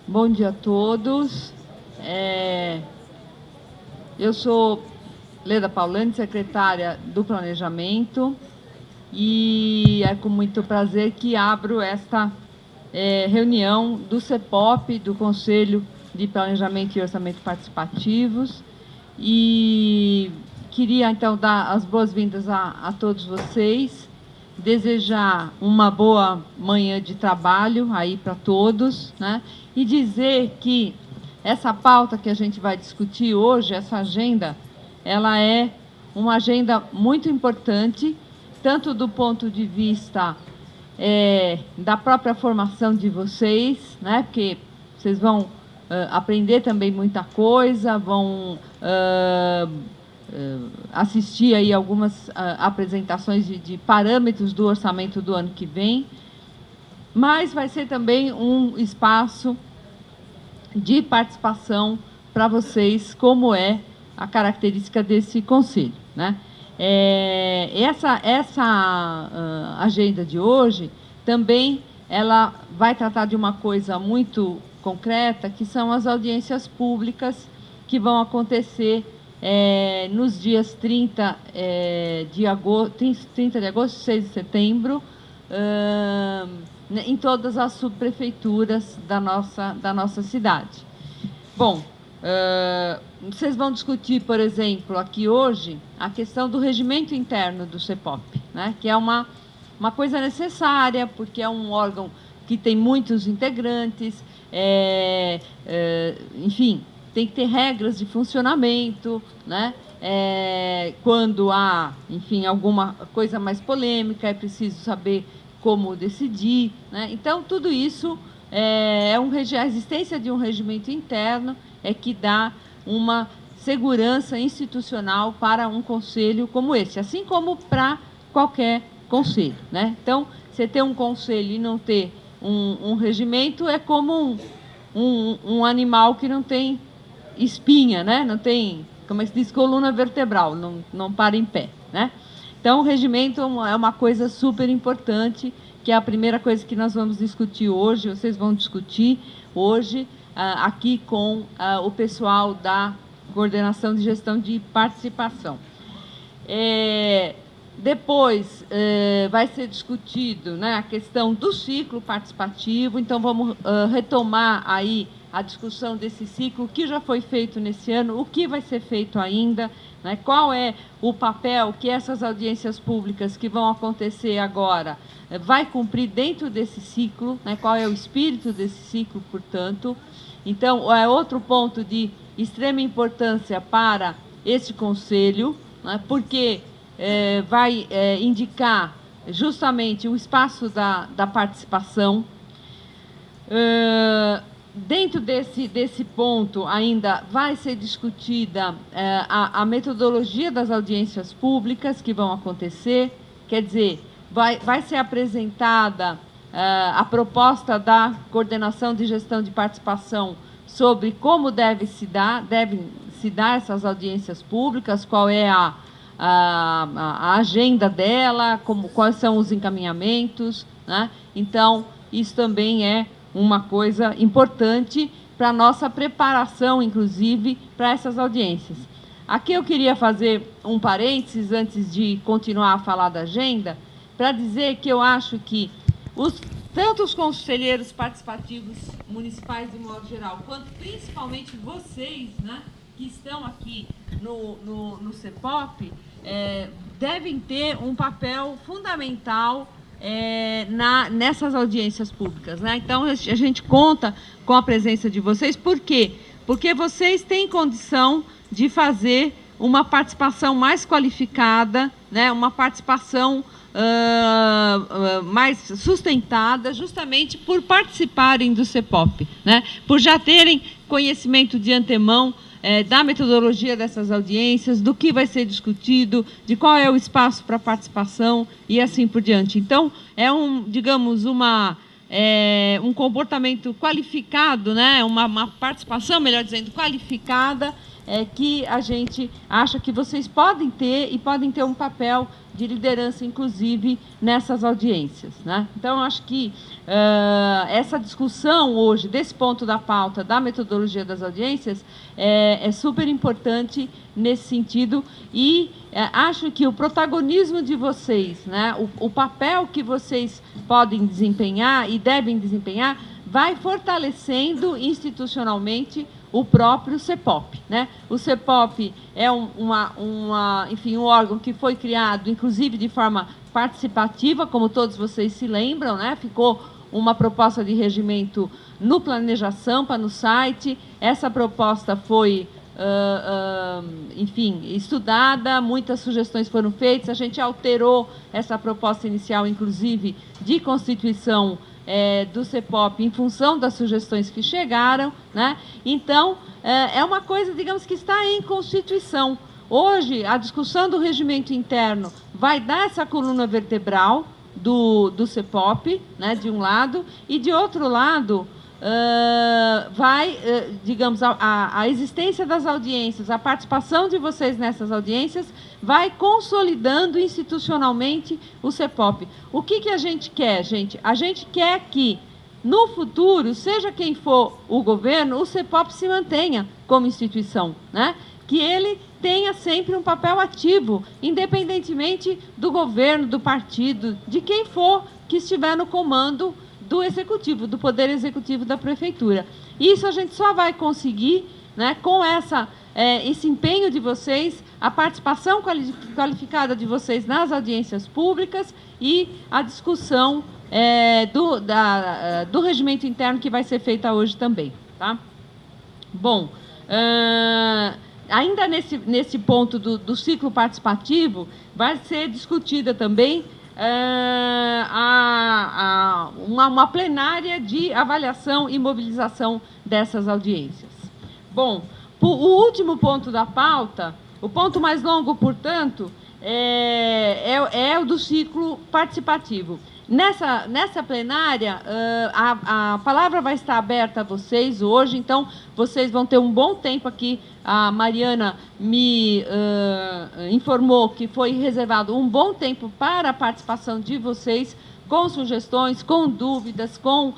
Bom dia a todos. Eu sou Leda Paulani, secretária do Planejamento, e é com muito prazer que abro esta reunião do CEPOP, do Conselho de Planejamento e Orçamento Participativos, e queria então dar as boas-vindas a todos vocês, desejar uma boa manhã de trabalho aí para todos, né? E dizer que essa pauta que a gente vai discutir hoje, essa agenda, ela é uma agenda muito importante, tanto do ponto de vista da própria formação de vocês, né? Porque vocês vão aprender também muita coisa, vão assistir aí algumas apresentações de parâmetros do orçamento do ano que vem, mas vai ser também um espaço de participação para vocês, como é a característica desse conselho, né? Essa agenda de hoje também ela vai tratar de uma coisa muito concreta, que são as audiências públicas que vão acontecer nos dias 30 de agosto e 6 de setembro, em todas as subprefeituras da nossa cidade. Bom, vocês vão discutir, por exemplo, aqui hoje, a questão do regimento interno do CEPOP, né? Que é uma coisa necessária, porque é um órgão que tem muitos integrantes, enfim, tem que ter regras de funcionamento, né? Quando há, enfim, alguma coisa mais polêmica, é preciso saber como decidir, né? Então, tudo isso a existência de um regimento interno é que dá uma segurança institucional para um conselho como esse, assim como para qualquer conselho, né? Então, você ter um conselho e não ter um regimento é como um animal que não tem espinha, né? Não tem, como é que se diz, coluna vertebral, não para em pé, né? Então, o regimento é uma coisa super importante, que é a primeira coisa que nós vamos discutir hoje, vocês vão discutir hoje aqui com o pessoal da Coordenação de Gestão de Participação. Depois vai ser discutido, né, a questão do ciclo participativo, então vamos retomar aí a discussão desse ciclo, o que já foi feito nesse ano, o que vai ser feito ainda, né, qual é o papel que essas audiências públicas que vão acontecer agora vai cumprir dentro desse ciclo, né, qual é o espírito desse ciclo, portanto. Então, é outro ponto de extrema importância para este conselho, né, porque vai indicar justamente o espaço da participação. Dentro desse ponto ainda vai ser discutida a metodologia das audiências públicas que vão acontecer, quer dizer, vai ser apresentada a proposta da Coordenação de Gestão de Participação sobre como devem se dar essas audiências públicas, qual é a agenda dela, quais são os encaminhamentos, né? Então, isso também é uma coisa importante para a nossa preparação, inclusive, para essas audiências. Aqui eu queria fazer um parênteses, antes de continuar a falar da agenda, para dizer que eu acho que tanto os conselheiros participativos municipais, de modo geral, quanto principalmente vocês, né, que estão aqui no CEPOP, devem ter um papel fundamental nessas audiências públicas, né? Então, a gente conta com a presença de vocês. Por quê? Porque vocês têm condição de fazer uma participação mais qualificada, né? Uma participação mais sustentada, justamente por participarem do CEPOP, né? Por já terem conhecimento de antemão da metodologia dessas audiências, do que vai ser discutido, de qual é o espaço para participação e assim por diante. Então, digamos, um comportamento qualificado, né? Uma participação, melhor dizendo, qualificada, que a gente acha que vocês podem ter e podem ter um papel de liderança, inclusive, nessas audiências, né? Então, acho que essa discussão hoje, desse ponto da pauta, da metodologia das audiências, é super importante nesse sentido e acho que o protagonismo de vocês, né, o papel que vocês podem desempenhar e devem desempenhar, vai fortalecendo institucionalmente o próprio CEPOP, né? O CEPOP é enfim, um órgão que foi criado, inclusive, de forma participativa, como todos vocês se lembram, né? Ficou uma proposta de regimento no Planeja Sampa, no site. Essa proposta foi, enfim, estudada, muitas sugestões foram feitas, a gente alterou essa proposta inicial, inclusive, de constituição do CEPOP em função das sugestões que chegaram, né? Então, é uma coisa, digamos, que está em Constituição. Hoje, a discussão do regimento interno vai dar essa coluna vertebral do CEPOP, né, de um lado, e de outro lado, digamos, a existência das audiências, a participação de vocês nessas audiências, vai consolidando institucionalmente o CEPOP. O que a gente quer, gente? A gente quer que, no futuro, seja quem for o governo, o CEPOP se mantenha como instituição, né? Que ele tenha sempre um papel ativo, independentemente do governo, do partido, de quem for que estiver no comando do executivo, do poder executivo da prefeitura. Isso a gente só vai conseguir, né, com esse empenho de vocês, a participação qualificada de vocês nas audiências públicas e a discussão do regimento interno que vai ser feita hoje também, tá? Bom, ainda nesse ponto do ciclo participativo, vai ser discutida também uma plenária de avaliação e mobilização dessas audiências. Bom, o último ponto da pauta, o ponto mais longo, portanto, é o do ciclo participativo. Nessa plenária, a palavra vai estar aberta a vocês hoje, então vocês vão ter um bom tempo aqui. A Mariana me informou que foi reservado um bom tempo para a participação de vocês, com sugestões, com dúvidas, com,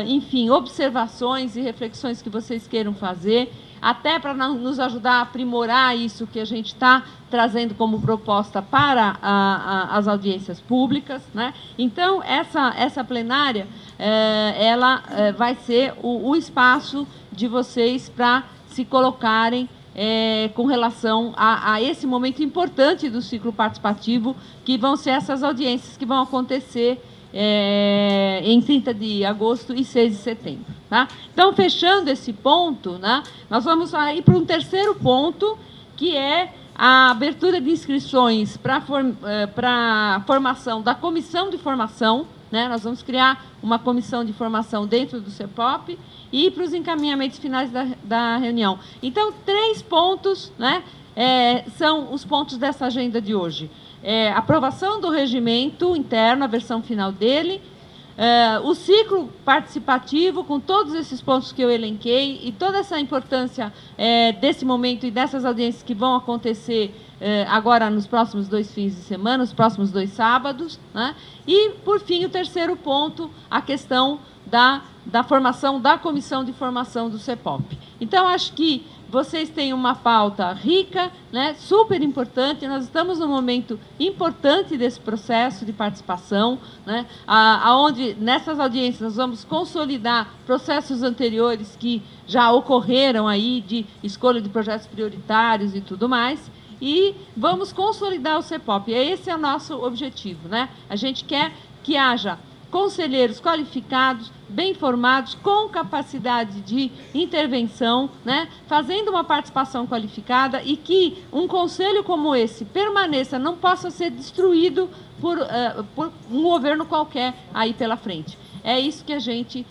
enfim, observações e reflexões que vocês queiram fazer, até para nos ajudar a aprimorar isso que a gente está trazendo como proposta para as audiências públicas, né? Então, essa plenária, ela vai ser o espaço de vocês para se colocarem com relação a esse momento importante do ciclo participativo, que vão ser essas audiências que vão acontecer em 30 de agosto e 6 de setembro. Tá? Então, fechando esse ponto, né, nós vamos ir para um terceiro ponto, que é a abertura de inscrições para a formação da comissão de formação, né? Nós vamos criar uma comissão de formação dentro do CEPOP e para os encaminhamentos finais da reunião. Então, 3 pontos, né, são os pontos dessa agenda de hoje. Aprovação do regimento interno, a versão final dele, o ciclo participativo, com todos esses pontos que eu elenquei, e toda essa importância desse momento e dessas audiências que vão acontecer agora nos próximos 2 fins de semana, os próximos 2 sábados, né? E, por fim, o terceiro ponto, a questão da formação da comissão de formação do CEPOP. Então, acho que vocês têm uma pauta rica, né, super importante. Nós estamos num momento importante desse processo de participação, né, onde nessas audiências nós vamos consolidar processos anteriores que já ocorreram aí de escolha de projetos prioritários e tudo mais, e vamos consolidar o CEPOP. Esse é o nosso objetivo, né? A gente quer que haja conselheiros qualificados, bem formados, com capacidade de intervenção, né, fazendo uma participação qualificada, e que um conselho como esse permaneça, não possa ser destruído por um governo qualquer aí pela frente. É isso que a gente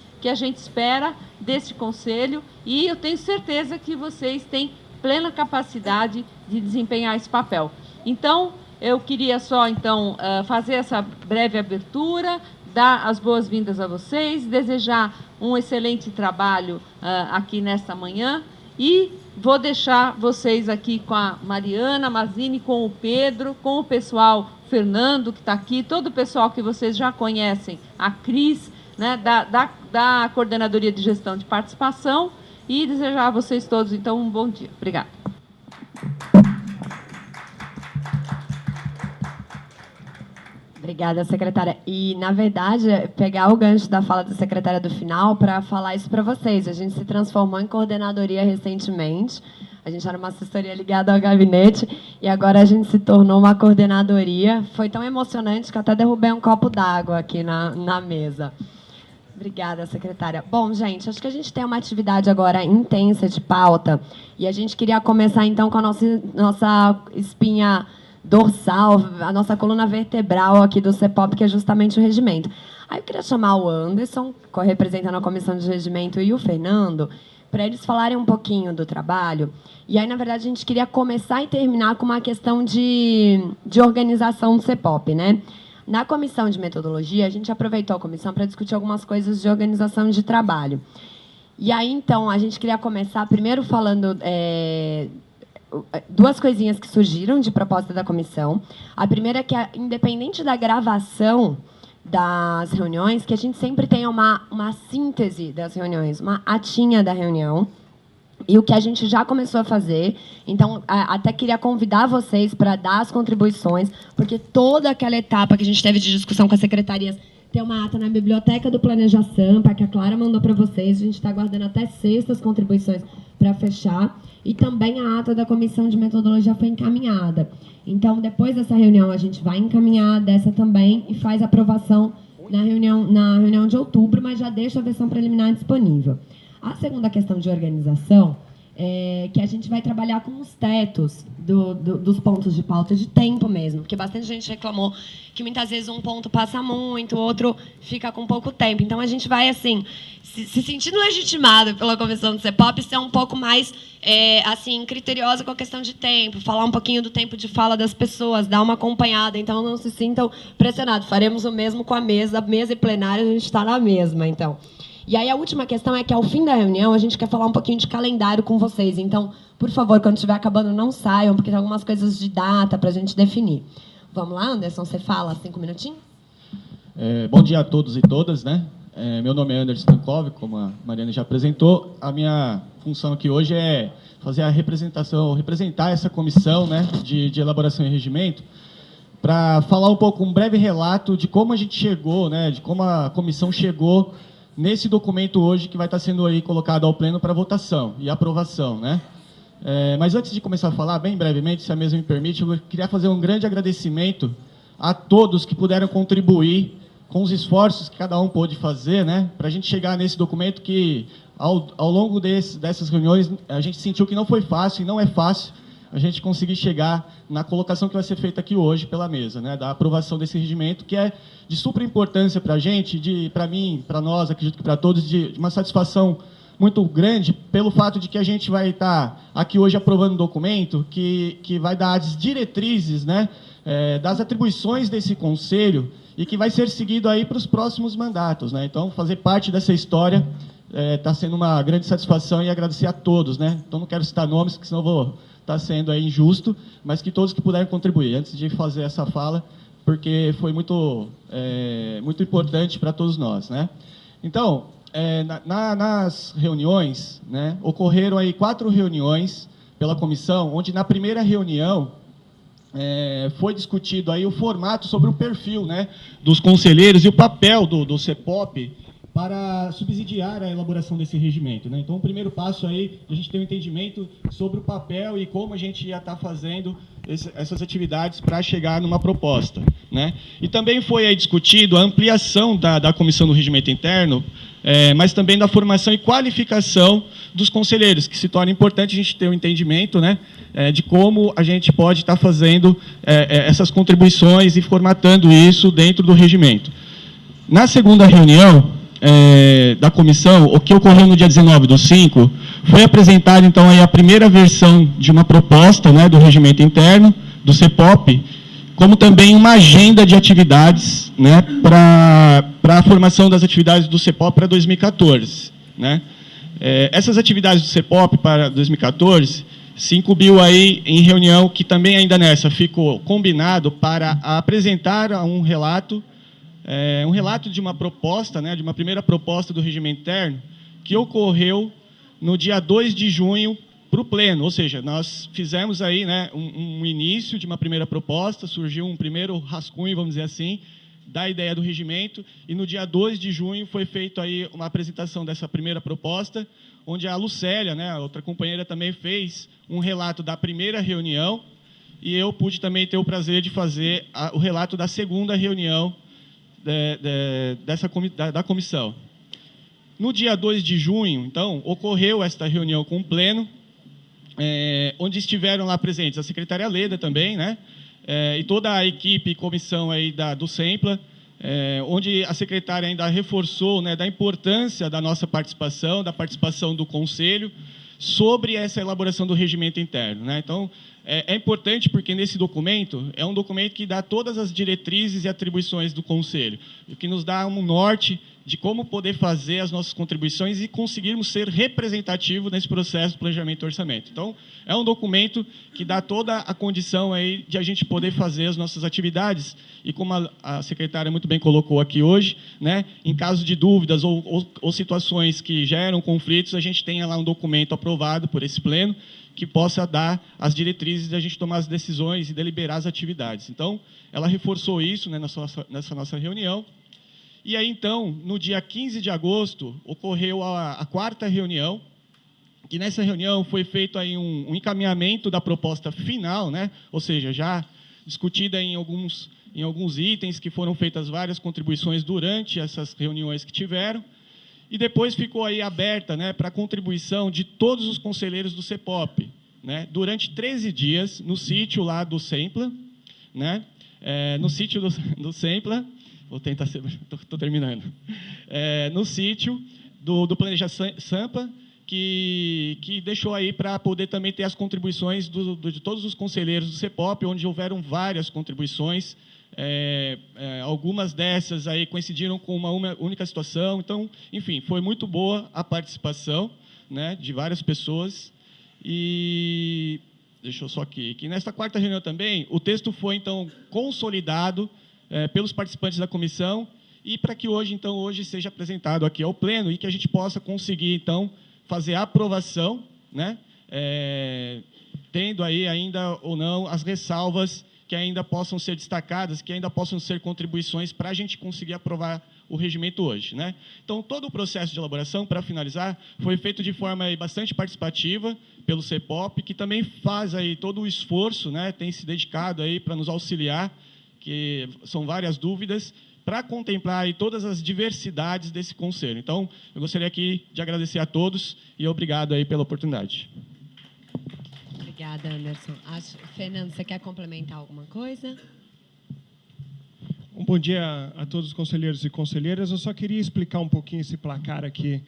espera desse conselho, e eu tenho certeza que vocês têm plena capacidade de desempenhar esse papel. Então, eu queria só, então, fazer essa breve abertura, dar as boas-vindas a vocês, desejar um excelente trabalho aqui nesta manhã, e vou deixar vocês aqui com a Mariana Mazzini, com o Pedro, com o pessoal, Fernando, que está aqui, todo o pessoal que vocês já conhecem, a Cris, né, da Coordenadoria de Gestão de Participação, e desejar a vocês todos, então, um bom dia. Obrigada. Obrigada, secretária. E, na verdade, pegar o gancho da fala da secretária do final para falar isso para vocês. A gente se transformou em coordenadoria recentemente. A gente era uma assessoria ligada ao gabinete e agora a gente se tornou uma coordenadoria. Foi tão emocionante que até derrubei um copo d'água aqui na mesa. Obrigada, secretária. Bom, gente, acho que a gente tem uma atividade agora intensa de pauta e a gente queria começar, então, com a nossa espinha dorsal, a nossa coluna vertebral aqui do CEPOP, que é justamente o regimento. Aí eu queria chamar o Anderson, representando a Comissão de Regimento, e o Fernando, para eles falarem um pouquinho do trabalho. E aí, na verdade, a gente queria começar e terminar com uma questão de organização do CEPOP, né? Na comissão de metodologia, a gente aproveitou a comissão para discutir algumas coisas de organização de trabalho. E aí, então, a gente queria começar primeiro falando duas coisinhas que surgiram de proposta da comissão. A primeira é que, independente da gravação das reuniões, que a gente sempre tenha uma síntese das reuniões, uma atinha da reunião, e o que a gente já começou a fazer. Então, até queria convidar vocês para dar as contribuições, porque toda aquela etapa que a gente teve de discussão com as secretarias, tem uma ata na biblioteca do Planeja Sampa, que a Clara mandou para vocês. A gente está aguardando até sexta as contribuições para fechar. E também a ata da comissão de metodologia foi encaminhada. Então, depois dessa reunião, a gente vai encaminhar dessa também e faz aprovação na reunião de outubro, mas já deixa a versão preliminar disponível. A segunda questão de organização é que a gente vai trabalhar com os tetos dos pontos de pauta de tempo mesmo, porque bastante gente reclamou que muitas vezes um ponto passa muito, o outro fica com pouco tempo. Então, a gente vai, assim, se sentindo legitimado pela comissão do CEPOP, ser um pouco mais assim, criteriosa com a questão de tempo, falar um pouquinho do tempo de fala das pessoas, dar uma acompanhada, então não se sintam pressionados. Faremos o mesmo com a mesa e plenária, a gente está na mesma, então. E aí a última questão é que, ao fim da reunião, a gente quer falar um pouquinho de calendário com vocês. Então, por favor, quando estiver acabando, não saiam, porque tem algumas coisas de data para a gente definir. Vamos lá, Anderson? Você fala 5 minutinhos? Bom dia a todos e todas, né? Meu nome é Anderson Stankov, como a Mariana já apresentou. A minha função aqui hoje é fazer a representar essa comissão, né, de elaboração e regimento, para falar um pouco, um breve relato de como a gente chegou, né, de como a comissão chegou nesse documento hoje que vai estar sendo aí colocado ao pleno para votação e aprovação, né? Mas antes de começar a falar, bem brevemente, se a mesa me permite, eu queria fazer um grande agradecimento a todos que puderam contribuir com os esforços que cada um pôde fazer, né, para a gente chegar nesse documento que, ao longo dessas reuniões, a gente sentiu que não foi fácil e não é fácil a gente conseguir chegar na colocação que vai ser feita aqui hoje pela mesa, né, da aprovação desse regimento, que é de super importância para a gente, para mim, para nós, acredito que para todos, de uma satisfação muito grande pelo fato de que a gente vai estar aqui hoje aprovando um documento que vai dar as diretrizes, né, das atribuições desse conselho e que vai ser seguido aí para os próximos mandatos, né? Então, fazer parte dessa história está sendo uma grande satisfação e agradecer a todos, né? Então, não quero citar nomes, porque senão vou estar sendo aí injusto, mas que todos que puderem contribuir. Antes de fazer essa fala, porque foi muito importante para todos nós, né? Então, nas reuniões, né, ocorreram aí 4 reuniões pela comissão, onde na primeira reunião foi discutido aí o formato sobre o perfil, né, dos conselheiros e o papel do CEPOP para subsidiar a elaboração desse regimento, né? Então, o primeiro passo aí, a gente tem um entendimento sobre o papel e como a gente ia estar fazendo essas atividades para chegar numa proposta, né? E também foi aí discutido a ampliação da comissão do regimento interno, mas também da formação e qualificação dos conselheiros, que se torna importante a gente ter um entendimento, né, de como a gente pode estar fazendo essas contribuições e formatando isso dentro do regimento. Na segunda reunião da comissão, o que ocorreu no dia 19/5, foi apresentada, então, aí a primeira versão de uma proposta, né, do regimento interno, do CEPOP, como também uma agenda de atividades, né, para a formação das atividades do CEPOP para 2014. Né? Essas atividades do CEPOP para 2014 se incumbiu aí em reunião que também ainda nessa ficou combinado para apresentar um relato de uma proposta, né, de uma primeira proposta do regimento interno, que ocorreu no dia 2 de junho para o pleno, ou seja, nós fizemos aí, né, um início de uma primeira proposta, surgiu um primeiro rascunho, vamos dizer assim, da ideia do regimento, e no dia 2 de junho foi feita aí uma apresentação dessa primeira proposta, onde a Lucélia, né, a outra companheira, também fez um relato da primeira reunião, e eu pude também ter o prazer de fazer o relato da segunda reunião da comissão. No dia 2 de junho, então, ocorreu esta reunião com o pleno, onde estiveram lá presentes a secretária Leda também, né, e toda a equipe e comissão aí do SEMPLA, onde a secretária ainda reforçou, né, da importância da nossa participação, da participação do Conselho, sobre essa elaboração do regimento interno, né? Então, é importante porque nesse documento, é um documento que dá todas as diretrizes e atribuições do Conselho, o que nos dá um norte de como poder fazer as nossas contribuições e conseguirmos ser representativo nesse processo de planejamento e orçamento. Então, é um documento que dá toda a condição aí de a gente poder fazer as nossas atividades, e como a secretária muito bem colocou aqui hoje, né, em caso de dúvidas ou situações que geram conflitos, a gente tenha lá um documento aprovado por esse pleno, que possa dar as diretrizes de a gente tomar as decisões e deliberar as atividades. Então, ela reforçou isso, né, nessa nossa reunião. E aí, então, no dia 15 de agosto, ocorreu a quarta reunião, que nessa reunião foi feito aí um encaminhamento da proposta final, né, ou seja, já discutida em alguns itens, que foram feitas várias contribuições durante essas reuniões que tiveram, e depois ficou aí aberta, né, para a contribuição de todos os conselheiros do CEPOP, né, durante 13 dias, no sítio lá do SEMPLA, né, no sítio do SEMPLA, vou tentar ser, estou terminando, no sítio do Planeja Sampa, que deixou aí para poder também ter as contribuições de todos os conselheiros do CEPOP, onde houveram várias contribuições. Algumas dessas aí coincidiram com uma única situação. Então, enfim, foi muito boa a participação, né, de várias pessoas. E deixa eu só aqui, que nesta quarta reunião também, o texto foi, então, consolidado pelos participantes da comissão, e para que hoje seja apresentado aqui ao pleno e que a gente possa conseguir, então, fazer a aprovação, né, tendo aí ainda ou não as ressalvas que ainda possam ser destacadas, que ainda possam ser contribuições para a gente conseguir aprovar o regimento hoje, né? Então, todo o processo de elaboração, para finalizar, foi feito de forma aí bastante participativa pelo CEPOP, que também faz aí todo o esforço, né, tem se dedicado aí para nos auxiliar, que são várias dúvidas, para contemplar aí todas as diversidades desse conselho. Então, eu gostaria aqui de agradecer a todos e obrigado aí pela oportunidade. Obrigada, Anderson. Fernando, você quer complementar alguma coisa? Um bom dia a todos os conselheiros e conselheiras. Eu só queria explicar um pouquinho esse placar aqui,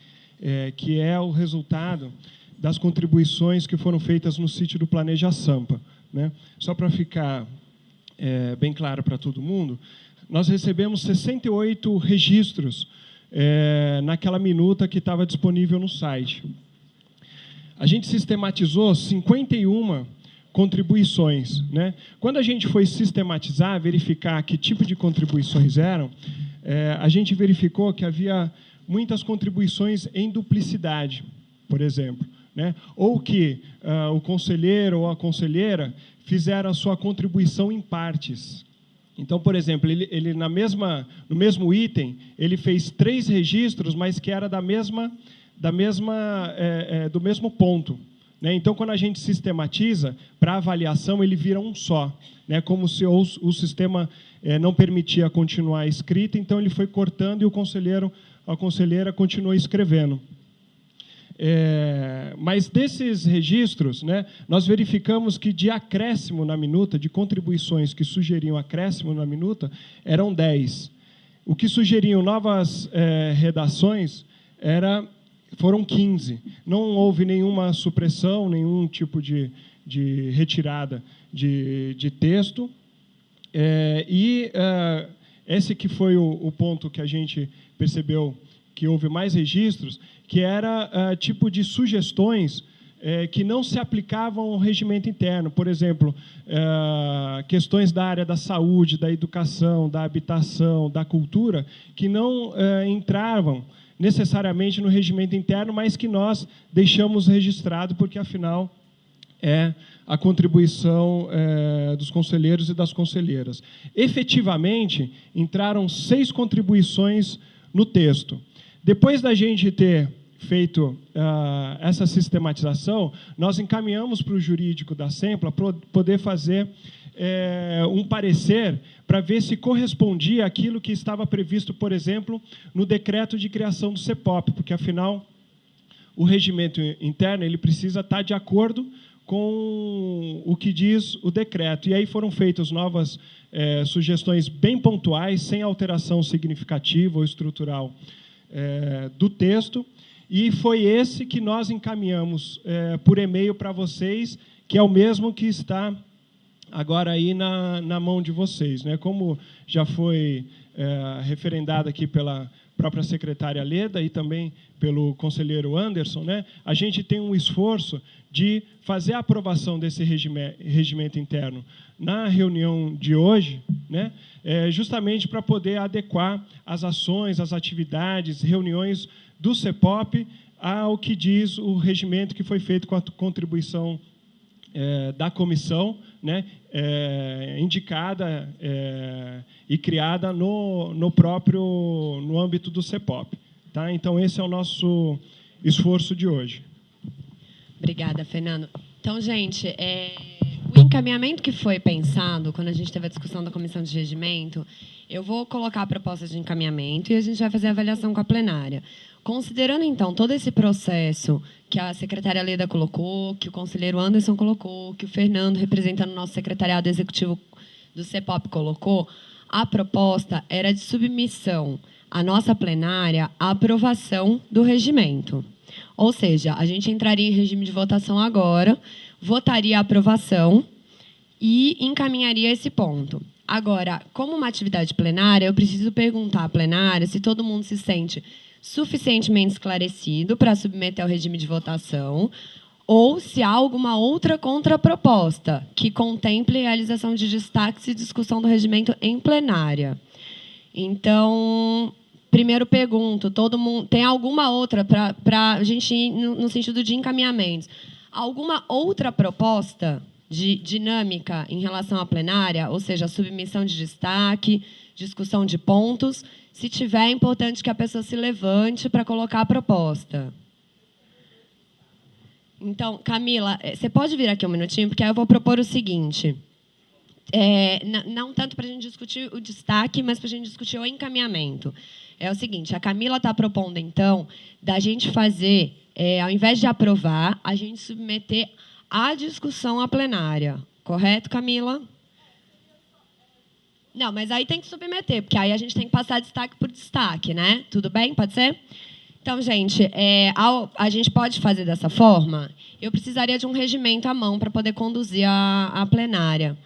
que é o resultado das contribuições que foram feitas no sítio do Planeja Sampa, né? Só para ficar bem claro para todo mundo, nós recebemos 68 registros naquela minuta que estava disponível no site. A gente sistematizou 51 contribuições, né? Quando a gente foi sistematizar, verificar que tipo de contribuições eram, a gente verificou que havia muitas contribuições em duplicidade, por exemplo, né? Ou que o conselheiro ou a conselheira fizeram a sua contribuição em partes. Então, por exemplo, ele no mesmo item, ele fez 3 registros, mas que era do mesmo ponto, né? Então, quando a gente sistematiza, para avaliação, ele vira um só, né? Como se o sistema não permitia continuar a escrita, então ele foi cortando e o conselheiro, a conselheira continuou escrevendo. Mas desses registros, né, nós verificamos que de acréscimo na minuta, de contribuições que sugeriam acréscimo na minuta, eram 10. O que sugeriam novas redações foram 15. Não houve nenhuma supressão, nenhum tipo de retirada de texto. Esse que foi o ponto que a gente percebeu que houve mais registros, que era tipo de sugestões que não se aplicavam ao regimento interno. Por exemplo, questões da área da saúde, da educação, da habitação, da cultura, que não entravam necessariamente no regimento interno, mas que nós deixamos registrado, porque, afinal, é a contribuição dos conselheiros e das conselheiras. Efetivamente, entraram 6 contribuições no texto. Depois da gente ter feito essa sistematização, nós encaminhamos para o jurídico da SEMPLA para poder fazer um parecer para ver se correspondia àquilo que estava previsto, por exemplo, no decreto de criação do CEPOP, porque, afinal, o regimento interno ele precisa estar de acordo com o que diz o decreto. E aí foram feitas novas sugestões bem pontuais, sem alteração significativa ou estrutural do texto, e foi esse que nós encaminhamos por e-mail para vocês, que é o mesmo que está agora aí na mão de vocês, né? Como já foi referendado aqui pela própria secretária Leda e também pelo conselheiro Anderson, né? A gente tem um esforço de fazer a aprovação desse regimento interno na reunião de hoje, né? Justamente para poder adequar as ações, as atividades, reuniões do CEPOP ao que diz o regimento que foi feito com a contribuição da comissão, né, indicada e criada no âmbito do CEPOP. Tá? Então, esse é o nosso esforço de hoje. Obrigada, Fernando. Então, gente, o encaminhamento que foi pensado, quando a gente teve a discussão da comissão de regimento, eu vou colocar a proposta de encaminhamento e a gente vai fazer a avaliação com a plenária. Considerando, então, todo esse processo que a secretária Leda colocou, que o conselheiro Anderson colocou, que o Fernando, representando o nosso secretariado executivo do CEPOP, colocou, a proposta era de submissão à nossa plenária à aprovação do regimento. Ou seja, a gente entraria em regime de votação agora, votaria a aprovação e encaminharia esse ponto. Agora, como uma atividade plenária, eu preciso perguntar à plenária se todo mundo se sente suficientemente esclarecido para submeter ao regime de votação ou se há alguma outra contraproposta que contemple a realização de destaques e discussão do regimento em plenária. Então, primeiro pergunto, todo mundo tem alguma outra para a gente ir no sentido de encaminhamentos? Alguma outra proposta de dinâmica em relação à plenária, ou seja, submissão de destaque, discussão de pontos? Se tiver, é importante que a pessoa se levante para colocar a proposta. Então, Camila, você pode vir aqui um minutinho, porque aí eu vou propor o seguinte. Não tanto para a gente discutir o destaque, mas para a gente discutir o encaminhamento. É o seguinte, a Camila está propondo, então, da gente fazer, ao invés de aprovar, a gente submeter à discussão à plenária. Correto, Camila? Não, mas aí tem que submeter, porque aí a gente tem que passar destaque por destaque, né? Tudo bem? Pode ser? Então, gente, a gente pode fazer dessa forma? Eu precisaria de um regimento à mão para poder conduzir a plenária.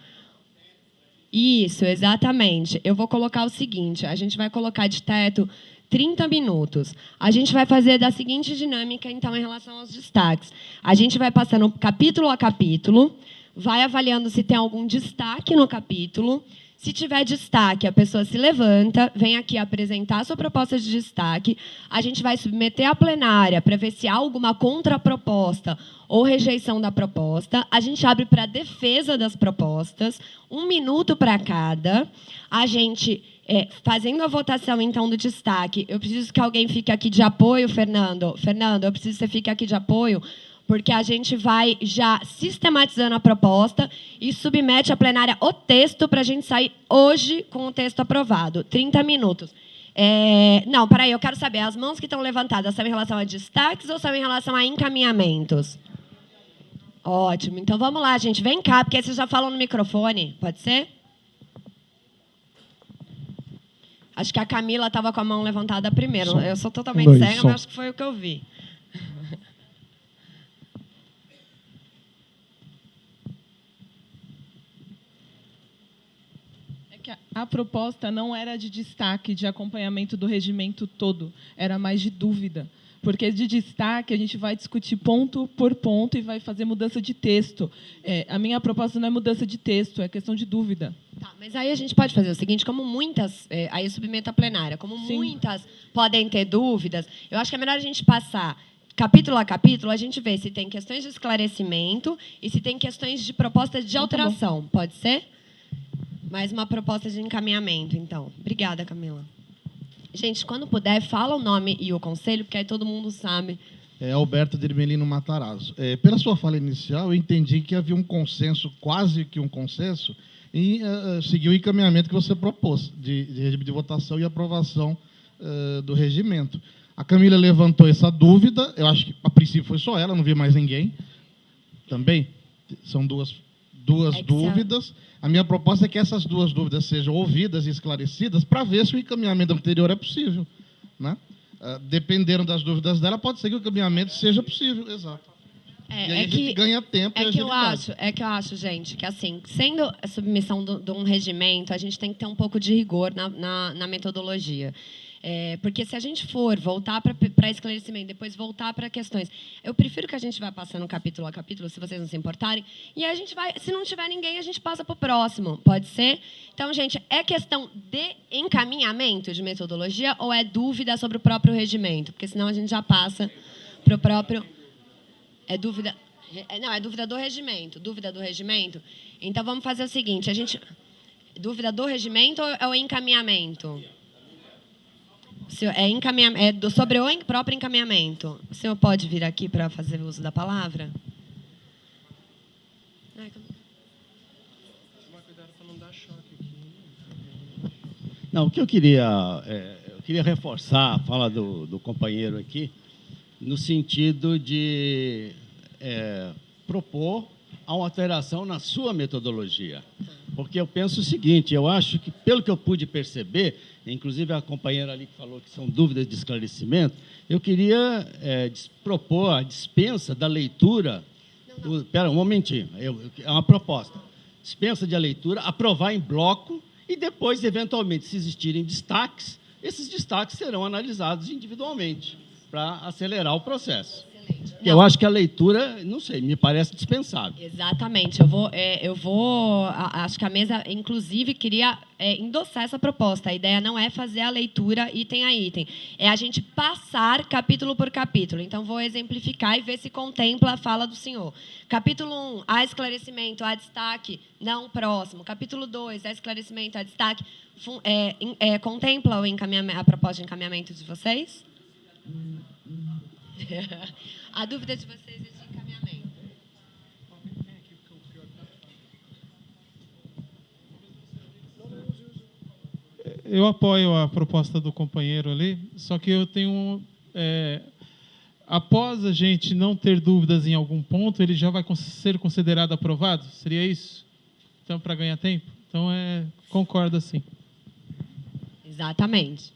Isso, exatamente. Eu vou colocar o seguinte, a gente vai colocar de teto 30 minutos. A gente vai fazer da seguinte dinâmica, então, em relação aos destaques. A gente vai passando capítulo a capítulo, vai avaliando se tem algum destaque no capítulo. Se tiver destaque, a pessoa se levanta, vem aqui apresentar a sua proposta de destaque, a gente vai submeter à plenária para ver se há alguma contraproposta ou rejeição da proposta, a gente abre para defesa das propostas, 1 minuto para cada, a gente, fazendo a votação, então, do destaque, eu preciso que alguém fique aqui de apoio, Fernando. Fernando, eu preciso que você fique aqui de apoio, porque a gente vai já sistematizando a proposta e submete à plenária o texto para a gente sair hoje com o texto aprovado. 30 minutos. Não, peraí, eu quero saber, as mãos que estão levantadas são em relação a destaques ou são em relação a encaminhamentos? Ótimo. Então, vamos lá, gente. Vem cá, porque vocês já falam no microfone. Pode ser? Acho que a Camila estava com a mão levantada primeiro. Som. Eu sou totalmente 2, cega, som. mas acho que foi o que eu vi. que a proposta não era de destaque, de acompanhamento do regimento todo, era mais de dúvida. Porque de destaque a gente vai discutir ponto por ponto e vai fazer mudança de texto. A minha proposta não é mudança de texto, é questão de dúvida. Tá, mas aí a gente pode fazer o seguinte, como muitas, aí eu submeto à plenária, como Sim. muitas podem ter dúvidas, eu acho que é melhor a gente passar capítulo a capítulo, a gente vê se tem questões de esclarecimento e se tem questões de proposta de alteração. Pode ser? Mais uma proposta de encaminhamento, então. Obrigada, Camila. Gente, quando puder, fala o nome e o conselho, porque aí todo mundo sabe. Alberto de Ermelino Matarazzo. Pela sua fala inicial, eu entendi que havia um consenso, quase que um consenso, em seguir o encaminhamento que você propôs, de regime de votação e aprovação do regimento. A Camila levantou essa dúvida, eu acho que, a princípio, foi só ela, não vi mais ninguém. Também são duas dúvidas. A minha proposta é que essas duas dúvidas sejam ouvidas e esclarecidas para ver se o encaminhamento anterior é possível, né? Dependendo das dúvidas dela, pode ser que o encaminhamento seja possível, exato. E aí a gente ganha tempo e agilidade. Que eu acho, gente, que assim, sendo a submissão de um regimento, a gente tem que ter um pouco de rigor na metodologia. Porque se a gente for voltar para esclarecimento, depois voltar para questões, eu prefiro que a gente vá passando capítulo a capítulo, se vocês não se importarem, e aí a gente vai, se não tiver ninguém, a gente passa para o próximo, pode ser? Então, gente, é questão de encaminhamento de metodologia ou é dúvida sobre o próprio regimento? Porque senão a gente já passa para o próprio... É dúvida... Não, é dúvida do regimento. Dúvida do regimento? Então, vamos fazer o seguinte, dúvida do regimento ou é o encaminhamento? Sobre o próprio encaminhamento. O senhor pode vir aqui para fazer uso da palavra? Não, o que eu queria reforçar a fala do companheiro aqui, no sentido de propor a uma alteração na sua metodologia. Porque eu penso o seguinte, eu acho que, pelo que eu pude perceber, inclusive a companheira ali que falou que são dúvidas de esclarecimento, eu queria propor a dispensa da leitura... Espera um momentinho, é uma proposta. Dispensa de leitura, aprovar em bloco e depois, eventualmente, se existirem destaques, esses destaques serão analisados individualmente para acelerar o processo. Eu acho que a leitura, não sei, me parece dispensável. Exatamente. Acho que a mesa, inclusive, queria endossar essa proposta. A ideia não é fazer a leitura item a item. É a gente passar capítulo por capítulo. Então, vou exemplificar e ver se contempla a fala do senhor. Capítulo 1, há esclarecimento, há destaque, não próximo. Capítulo 2, há esclarecimento, há destaque. Contempla a proposta de encaminhamento de vocês? A dúvida de vocês é de encaminhamento. Eu apoio a proposta do companheiro ali, só que eu tenho... após a gente não ter dúvidas em algum ponto, ele já vai ser considerado aprovado? Seria isso? Então, para ganhar tempo? Então, concordo, sim. Exatamente.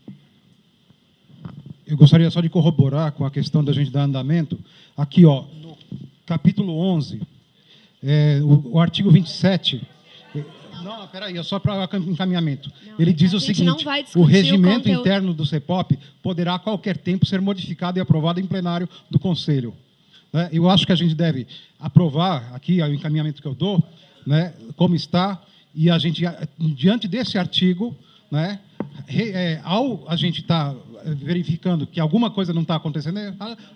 Eu gostaria só de corroborar com a questão da gente dar andamento. Aqui, ó, no capítulo 11, o artigo 27... Não, peraí, é só para encaminhamento. Ele diz o seguinte, o regimento interno do CEPOP poderá a qualquer tempo ser modificado e aprovado em plenário do Conselho. Eu acho que a gente deve aprovar, aqui, o encaminhamento que eu dou, né, como está, e a gente, diante desse artigo, né, ao a gente estar verificando que alguma coisa não está acontecendo,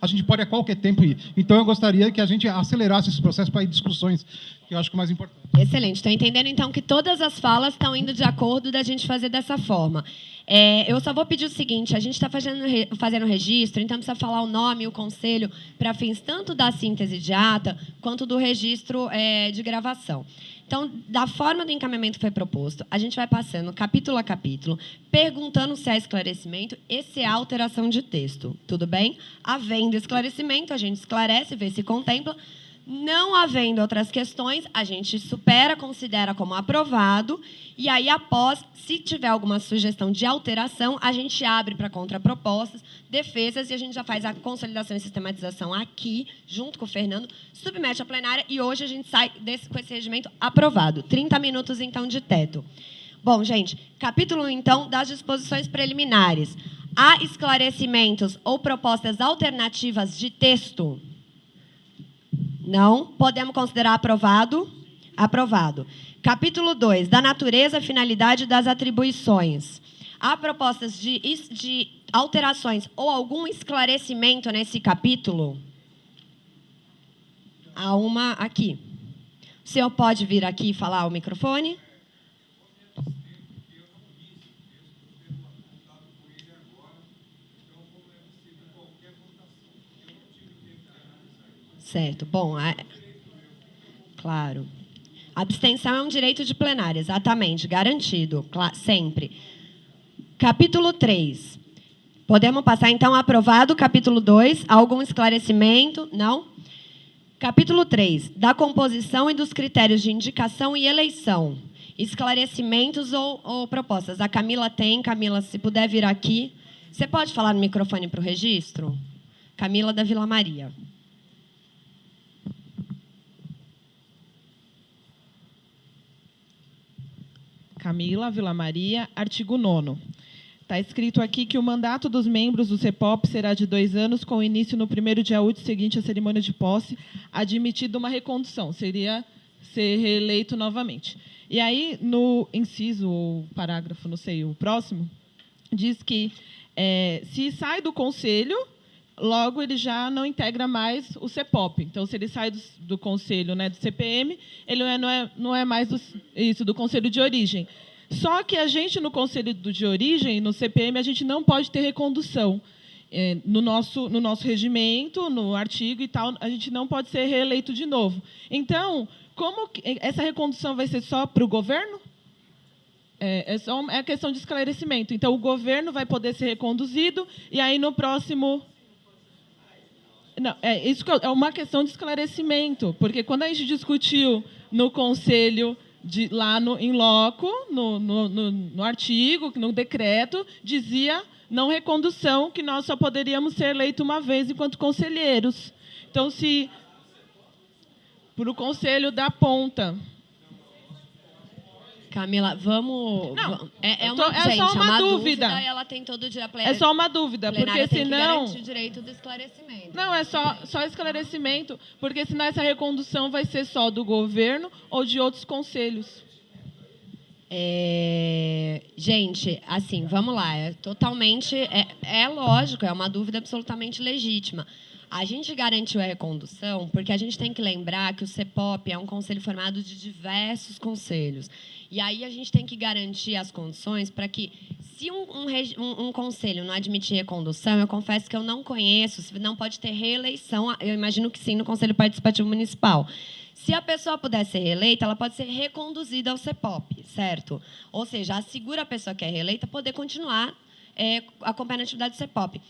a gente pode a qualquer tempo ir. Então, eu gostaria que a gente acelerasse esse processo para ir discussões, que eu acho que é o mais importante. Excelente. Estou entendendo, então, que todas as falas estão indo de acordo da gente fazer dessa forma. Eu só vou pedir o seguinte, a gente está fazendo registro, então precisa falar o nome e o conselho para fins tanto da síntese de ata, quanto do registro de gravação. Então, da forma do encaminhamento que foi proposto, a gente vai passando capítulo a capítulo, perguntando se há esclarecimento e se há alteração de texto. Tudo bem? Havendo esclarecimento, a gente esclarece, vê se contempla. Não havendo outras questões, a gente supera, considera como aprovado, e aí, após, se tiver alguma sugestão de alteração, a gente abre para contrapropostas, defesas, e a gente já faz a consolidação e sistematização aqui, junto com o Fernando, submete à plenária, e hoje a gente sai com esse regimento aprovado. 30 minutos, então, de teto. Bom, gente, capítulo 1, então, das disposições preliminares. Há esclarecimentos ou propostas alternativas de texto? Não. Podemos considerar aprovado? Aprovado. Capítulo 2, da natureza, finalidade das atribuições. Há propostas de alterações ou algum esclarecimento nesse capítulo? Há uma aqui. O senhor pode vir aqui e falar ao microfone? Certo. Bom, claro. Abstenção é um direito de plenária, exatamente, garantido, sempre. Capítulo 3. Podemos passar, então, aprovado. Capítulo 2, algum esclarecimento? Não? Capítulo 3, da composição e dos critérios de indicação e eleição. Esclarecimentos ou propostas? A Camila tem. Camila, se puder vir aqui. Você pode falar no microfone para o registro? Camila da Vila Maria. Camila, Vila Maria, artigo 9º. Está escrito aqui que o mandato dos membros do CEPOP será de 2 anos, com início no primeiro dia útil seguinte à cerimônia de posse, admitida uma recondução, seria ser reeleito novamente. E aí, no inciso, ou parágrafo, não sei, o próximo, diz que se sai do conselho, logo ele já não integra mais o CEPOP. Então, se ele sai do conselho, né, do CPM, ele não é mais do conselho de origem. Só que a gente, no conselho de origem, no CPM, a gente não pode ter recondução. No nosso regimento, no artigo e tal, a gente não pode ser reeleito de novo. Então, como essa recondução vai ser só para o governo? É questão de esclarecimento. Então, o governo vai poder ser reconduzido, e aí, no próximo... Não, isso é uma questão de esclarecimento, porque quando a gente discutiu no conselho, lá em loco, no artigo, no decreto, dizia não recondução, que nós só poderíamos ser eleitos uma vez enquanto conselheiros. Então, se para o conselho da ponta... Camila, vamos... Não, só uma dúvida. E ela tem todo o direito É só uma dúvida, porque senão... Tem que garantir o direito do esclarecimento. Não, é só esclarecimento, porque senão essa recondução vai ser só do governo ou de outros conselhos. Gente, assim, vamos lá. Totalmente... É lógico, é uma dúvida absolutamente legítima. A gente garantiu a recondução porque a gente tem que lembrar que o CEPOP é um conselho formado de diversos conselhos. E aí a gente tem que garantir as condições para que, se um conselho não admitir recondução, eu confesso que eu não conheço, se não pode ter reeleição, eu imagino que sim, no Conselho Participativo Municipal. Se a pessoa puder ser reeleita, ela pode ser reconduzida ao CEPOP, certo? Ou seja, assegura a pessoa que é reeleita poder continuar acompanhando a atividade do CEPOP.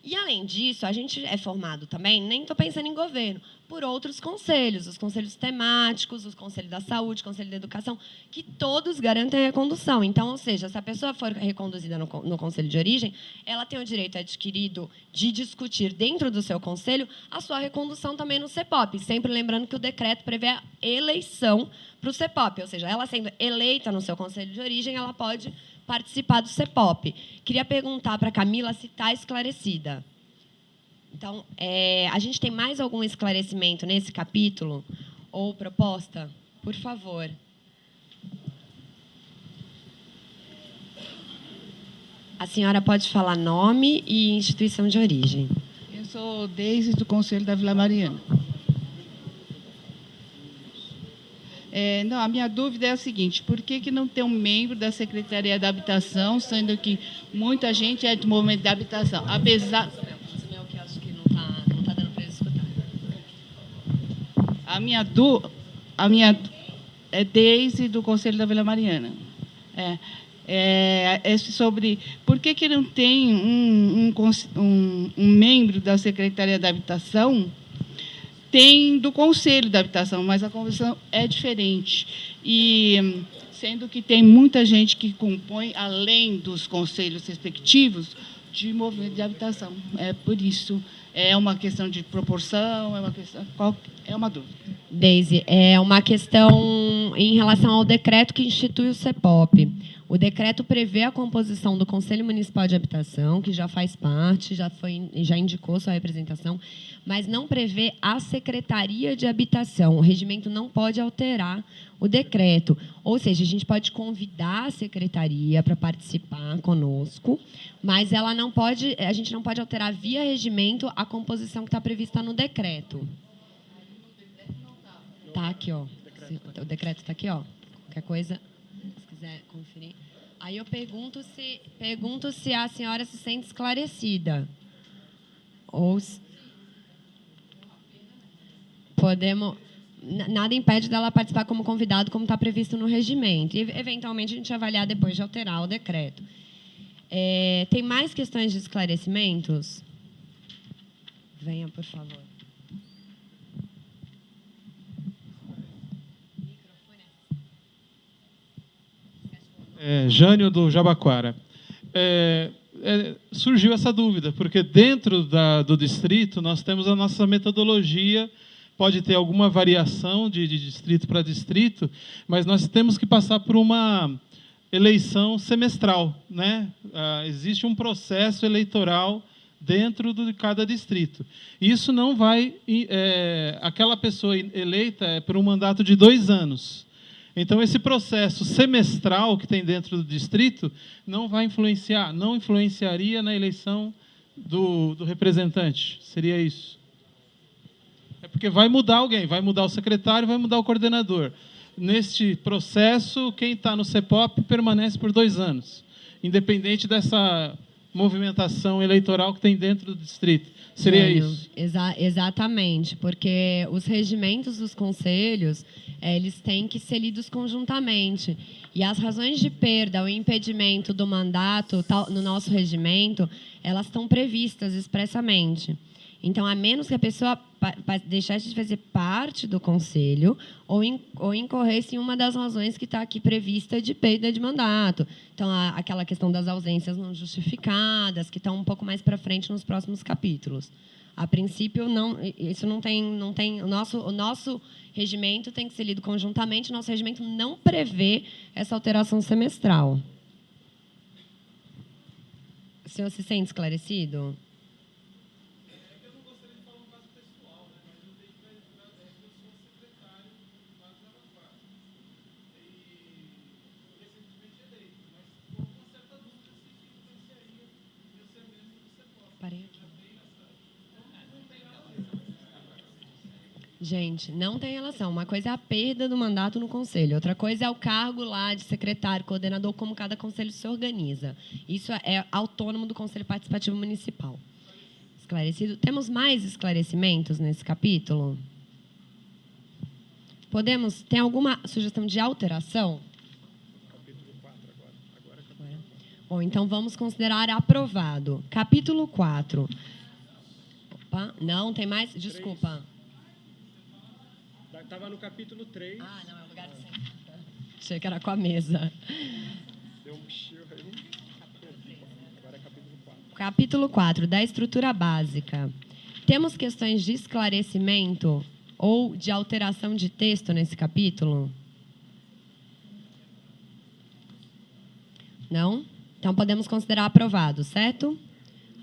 E, além disso, a gente é formado também, nem estou pensando em governo, por outros conselhos, os conselhos temáticos, os conselhos da saúde, o conselho da educação, que todos garantem a recondução. Então, ou seja, se a pessoa for reconduzida no conselho de origem, ela tem o direito adquirido de discutir dentro do seu conselho a sua recondução também no CEPOP, sempre lembrando que o decreto prevê a eleição para o CEPOP, ou seja, ela sendo eleita no seu conselho de origem, ela pode participar do CEPOP. Queria perguntar para a Camila se está esclarecida. Então, a gente tem mais algum esclarecimento nesse capítulo ou proposta? Por favor. A senhora pode falar nome e instituição de origem. Eu sou Deise, do Conselho da Vila Mariana. Não, a minha dúvida é a seguinte: por que não tem um membro da Secretaria da Habitação, sendo que muita gente é de movimento de habitação? Apesar... que acho que não está dando para eles escutar. A minha é Deise, do Conselho da Vila Mariana. Sobre por que não tem um membro da Secretaria da Habitação. Tem do Conselho da Habitação, mas a convenção é diferente. E, sendo que tem muita gente que compõe, além dos conselhos respectivos, de movimento de habitação. Por isso, é uma questão de proporção, é uma dúvida. Deise, é uma questão em relação ao decreto que institui o CEPOP. O decreto prevê a composição do Conselho Municipal de Habitação, que já faz parte, já indicou sua representação, mas não prevê a Secretaria de Habitação. O regimento não pode alterar o decreto. Ou seja, a gente pode convidar a secretaria para participar conosco, mas ela não pode, a gente não pode alterar via regimento a composição que está prevista no decreto. Está aqui, ó. O decreto está aqui, ó. Qualquer coisa, se quiser conferir. Aí eu pergunto se a senhora se sente esclarecida. Ou se... Podemos... Nada impede dela participar como convidado, como está previsto no regimento. E, eventualmente, a gente avaliar depois de alterar o decreto. Tem mais questões de esclarecimentos? Venha, por favor. Jânio, do Jabaquara. Surgiu essa dúvida, porque dentro do distrito nós temos a nossa metodologia, pode ter alguma variação de distrito para distrito, mas nós temos que passar por uma eleição semestral, né? Existe um processo eleitoral dentro de cada distrito. Isso não vai... aquela pessoa eleita é por um mandato de 2 anos. Então, esse processo semestral que tem dentro do distrito não vai influenciar, não influenciaria na eleição do representante. Seria isso. É porque vai mudar alguém, vai mudar o secretário, vai mudar o coordenador. Neste processo, quem está no CEPOP permanece por 2 anos, independente dessa movimentação eleitoral que tem dentro do distrito. Seria isso? Exatamente, porque os regimentos dos conselhos, eles têm que ser lidos conjuntamente. E as razões de perda ou impedimento do mandato no nosso regimento, elas estão previstas expressamente. Então, a menos que a pessoa deixasse de fazer parte do conselho ou incorresse em uma das razões que está aqui prevista de perda de mandato. Então, aquela questão das ausências não justificadas, que estão um pouco mais para frente nos próximos capítulos. A princípio, isso não tem o nosso regimento tem que ser lido conjuntamente, o nosso regimento não prevê essa alteração semestral. O senhor se sente esclarecido? Gente, não tem relação. Uma coisa é a perda do mandato no conselho, outra coisa é o cargo lá de secretário, coordenador, como cada conselho se organiza. Isso é autônomo do Conselho Participativo Municipal. Esclarecido? Temos mais esclarecimentos nesse capítulo? Tem alguma sugestão de alteração? Capítulo 4 agora. Bom, então vamos considerar aprovado. Capítulo 4. Opa, não, tem mais? Desculpa. Estava no capítulo 3. Ah, não, é o lugar de sempre. Achei que era com a mesa. Deu um chill aí. Agora é capítulo 4. Capítulo 4, da estrutura básica. Temos questões de esclarecimento ou de alteração de texto nesse capítulo? Não? Então, podemos considerar aprovado, certo?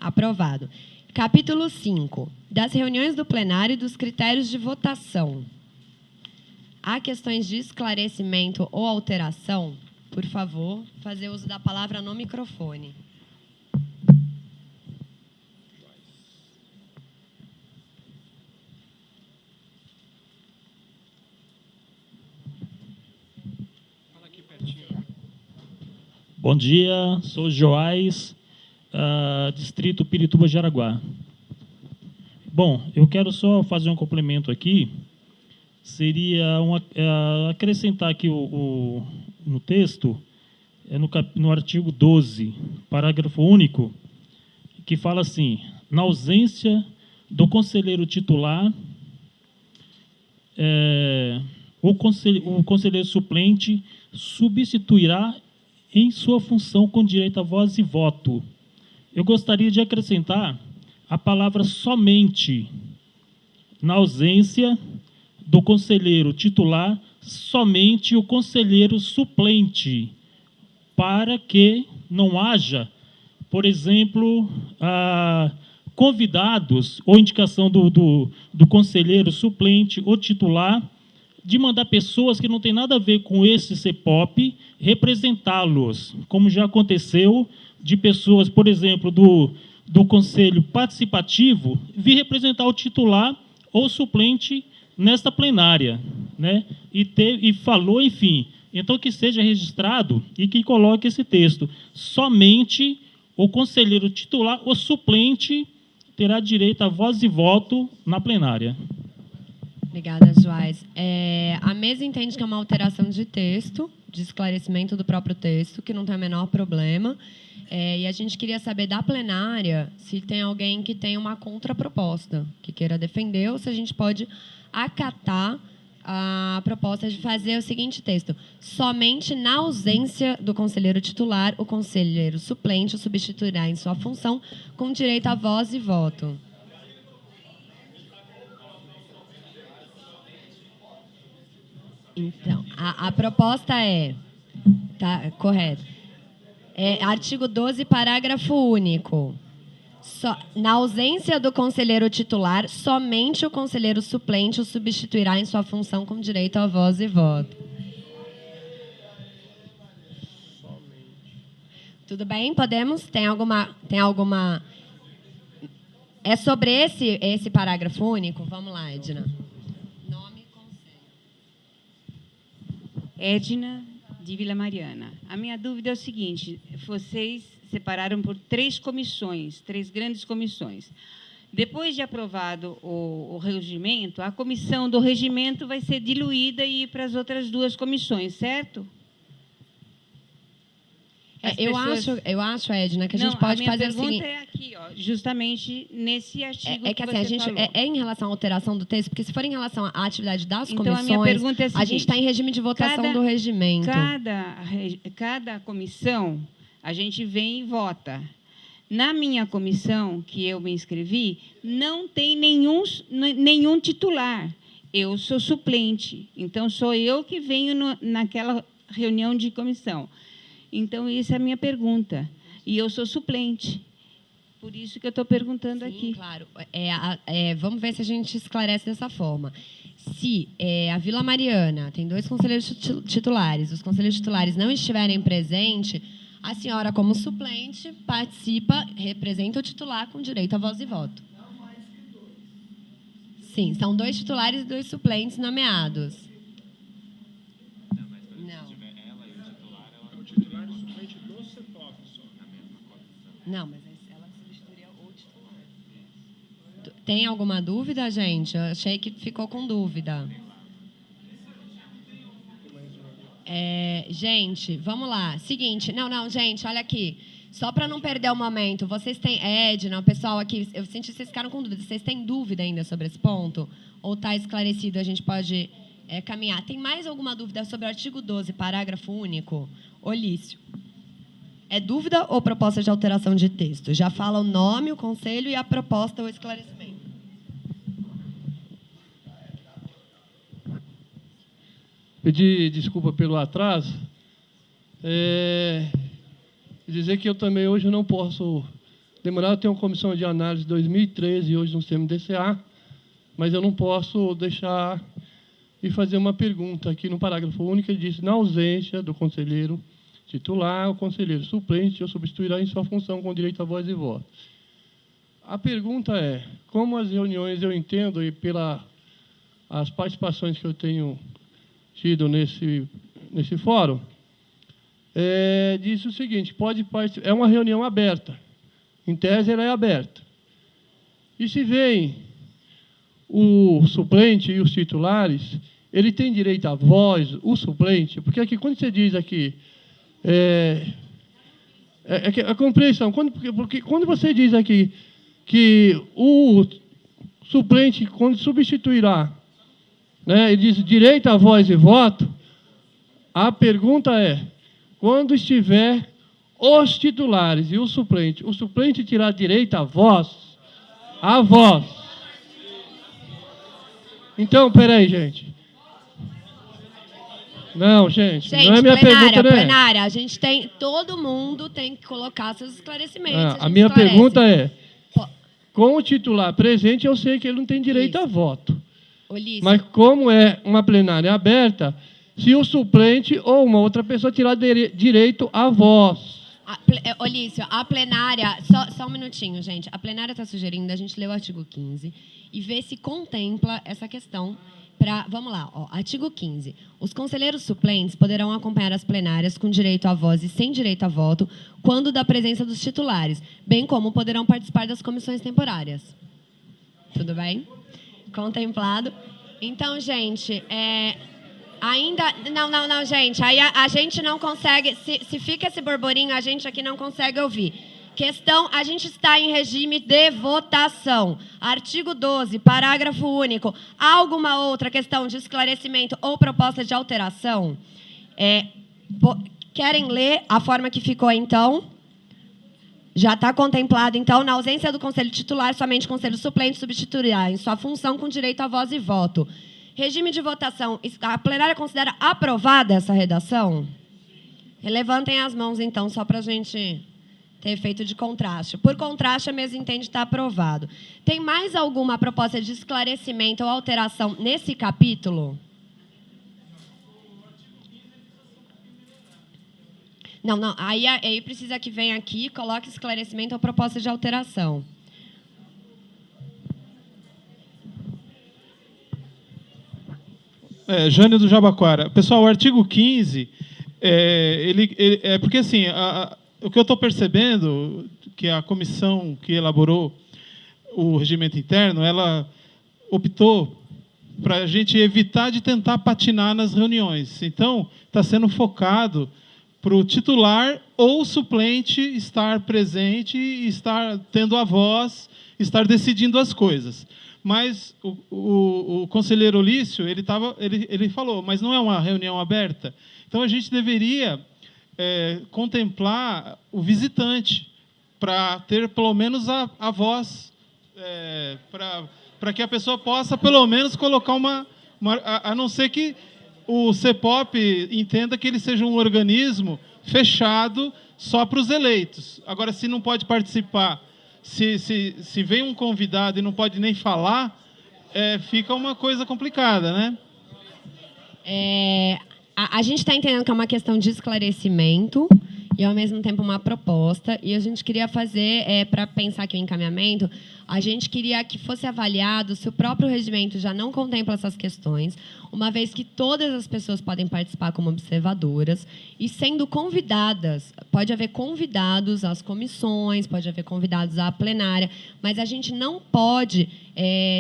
Aprovado. Capítulo 5, das reuniões do plenário e dos critérios de votação. Há questões de esclarecimento ou alteração? Por favor, fazer uso da palavra no microfone. Fala aqui pertinho. Bom dia, sou Joás, distrito Pirituba-Jaraguá. Bom, eu quero só fazer um complemento aqui. Seria acrescentar aqui no texto, no artigo 12, parágrafo único, que fala assim: na ausência do conselheiro titular, o conselheiro suplente substituirá em sua função com direito a voz e voto. Eu gostaria de acrescentar a palavra somente. Na ausência do conselheiro titular, somente o conselheiro suplente para que não haja, por exemplo, convidados ou indicação do conselheiro suplente ou titular de mandar pessoas que não têm nada a ver com esse CEPOP representá-los, como já aconteceu de pessoas, por exemplo, do Conselho Participativo vir representar o titular ou suplente nesta plenária, né? E falou, enfim. Então, que seja registrado e que coloque esse texto. Somente o conselheiro titular ou suplente terá direito a voz e voto na plenária. Obrigada, Joás. A mesa entende que é uma alteração de texto, de esclarecimento do próprio texto, que não tem o menor problema. E a gente queria saber da plenária se tem alguém que tem uma contraproposta, que queira defender, ou se a gente pode acatar a proposta de fazer o seguinte texto: somente na ausência do conselheiro titular, o conselheiro suplente o substituirá em sua função com direito a voz e voto. Então, a proposta é... Tá, correto. Artigo 12, parágrafo único. Na ausência do conselheiro titular, somente o conselheiro suplente o substituirá em sua função com direito a voz e voto. Tudo bem? Podemos? Tem alguma... É sobre esse parágrafo único? Vamos lá, Edna. Nome e conselho. Edna de Vila Mariana. A minha dúvida é o seguinte: vocês separaram por 3 comissões, 3 grandes comissões. Depois de aprovado o regimento, a comissão do regimento vai ser diluída e ir para as outras 2 comissões, certo? Eu acho, Edna, que a gente pode fazer o seguinte... A minha pergunta é aqui, ó, justamente nesse artigo que assim, a gente falou. Em relação à alteração do texto, porque se for em relação à atividade das comissões, a minha pergunta é a seguinte: a gente está em regime de votação do regimento. Cada comissão, a gente vem e vota. Na minha comissão, que eu me inscrevi, não tem nenhum titular. Eu sou suplente, então sou eu que venho naquela reunião de comissão. Então, essa é a minha pergunta. E eu sou suplente. Por isso que eu estou perguntando aqui. Claro. Vamos ver se a gente esclarece dessa forma. Se a Vila Mariana tem 2 conselheiros titulares, os conselheiros titulares não estiverem presentes, a senhora, como suplente, participa, representa o titular com direito a voz e voto. Sim, são 2 titulares e 2 suplentes nomeados. Não, mas ela substituiria o titular. Tem alguma dúvida, gente? Eu achei que ficou com dúvida. Gente, vamos lá. Seguinte, não, gente, olha aqui. Só para não perder o momento, vocês têm... Edna, o pessoal aqui, eu senti que vocês ficaram com dúvida. Vocês têm dúvida ainda sobre esse ponto? Ou está esclarecido, a gente pode caminhar? Tem mais alguma dúvida sobre o artigo 12, parágrafo único? Olício. É dúvida ou proposta de alteração de texto? Já fala o nome, o conselho e a proposta ou esclarecimento. Pedir desculpa pelo atraso. Dizer que eu também hoje não posso demorar. Eu tenho uma comissão de análise de 2013, hoje no CMDCA, mas eu não posso deixar de fazer uma pergunta aqui no parágrafo único. Ele diz: na ausência do conselheiro titular, o conselheiro suplente o substituirá em sua função com direito a voz e voto. A pergunta é: como as reuniões eu entendo, e pelas participações que eu tenho tido nesse fórum, diz o seguinte: é uma reunião aberta. Em tese, ela é aberta. E se vem o suplente e os titulares, ele tem direito à voz, o suplente, porque aqui, quando você diz aqui, a compreensão, porque quando você diz aqui que o suplente, quando substituirá, né, ele diz direito à voz e voto, a pergunta é: quando estiver os titulares e o suplente terá direito à voz? A voz. Então, peraí, gente. Não, gente, Gente, não é minha pergunta, né? plenária, a gente tem, todo mundo tem que colocar seus esclarecimentos. A minha esclarece. pergunta é, com o titular presente, eu sei que ele não tem direito a voto. Ulício. Mas como é uma plenária aberta, se o suplente ou uma outra pessoa tirar direito à voz. Olício, a plenária... Só um minutinho, gente. A plenária está sugerindo a gente ler o artigo 15 e ver se contempla essa questão. Vamos lá, ó, artigo 15. Os conselheiros suplentes poderão acompanhar as plenárias com direito à voz e sem direito a voto, quando da presença dos titulares, bem como poderão participar das comissões temporárias. Tudo bem? Contemplado. Então, gente, ainda... Não, gente. Aí a gente não consegue... Se fica esse borborinho, a gente aqui não consegue ouvir. Questão, a gente está em regime de votação. Artigo 12, parágrafo único. Há alguma outra questão de esclarecimento ou proposta de alteração? Querem ler a forma que ficou, então? Já está contemplado, então, na ausência do conselho titular, somente o conselho suplente substituirá em sua função com direito à voz e voto. Regime de votação. A plenária considera aprovada essa redação? Levantem as mãos, então, só para a gente... ter efeito de contraste. Por contraste, a mesa entende estar aprovado. Tem mais alguma proposta de esclarecimento ou alteração nesse capítulo? Não. Aí precisa que venha aqui, coloque esclarecimento ou proposta de alteração. Jânio do Jabaquara. Pessoal, o artigo 15, porque assim... O que eu estou percebendo que a comissão que elaborou o regimento interno, ela optou para a gente evitar de tentar patinar nas reuniões. Então, está sendo focado para o titular ou suplente estar presente, estar tendo a voz, estar decidindo as coisas. Mas o conselheiro Ulício, ele falou, mas não é uma reunião aberta. Então, a gente deveria... contemplar o visitante, para ter pelo menos a voz, para que a pessoa possa pelo menos colocar a não ser que o CEPOP entenda que ele seja um organismo fechado só para os eleitos. Agora, se não pode participar, se vem um convidado e não pode nem falar, fica uma coisa complicada, né? A gente está entendendo que é uma questão de esclarecimento e, ao mesmo tempo, uma proposta. E a gente queria fazer, para pensar aqui o encaminhamento, a gente queria que fosse avaliado se o próprio regimento já não contempla essas questões, uma vez que todas as pessoas podem participar como observadoras e sendo convidadas. Pode haver convidados às comissões, pode haver convidados à plenária, mas a gente não pode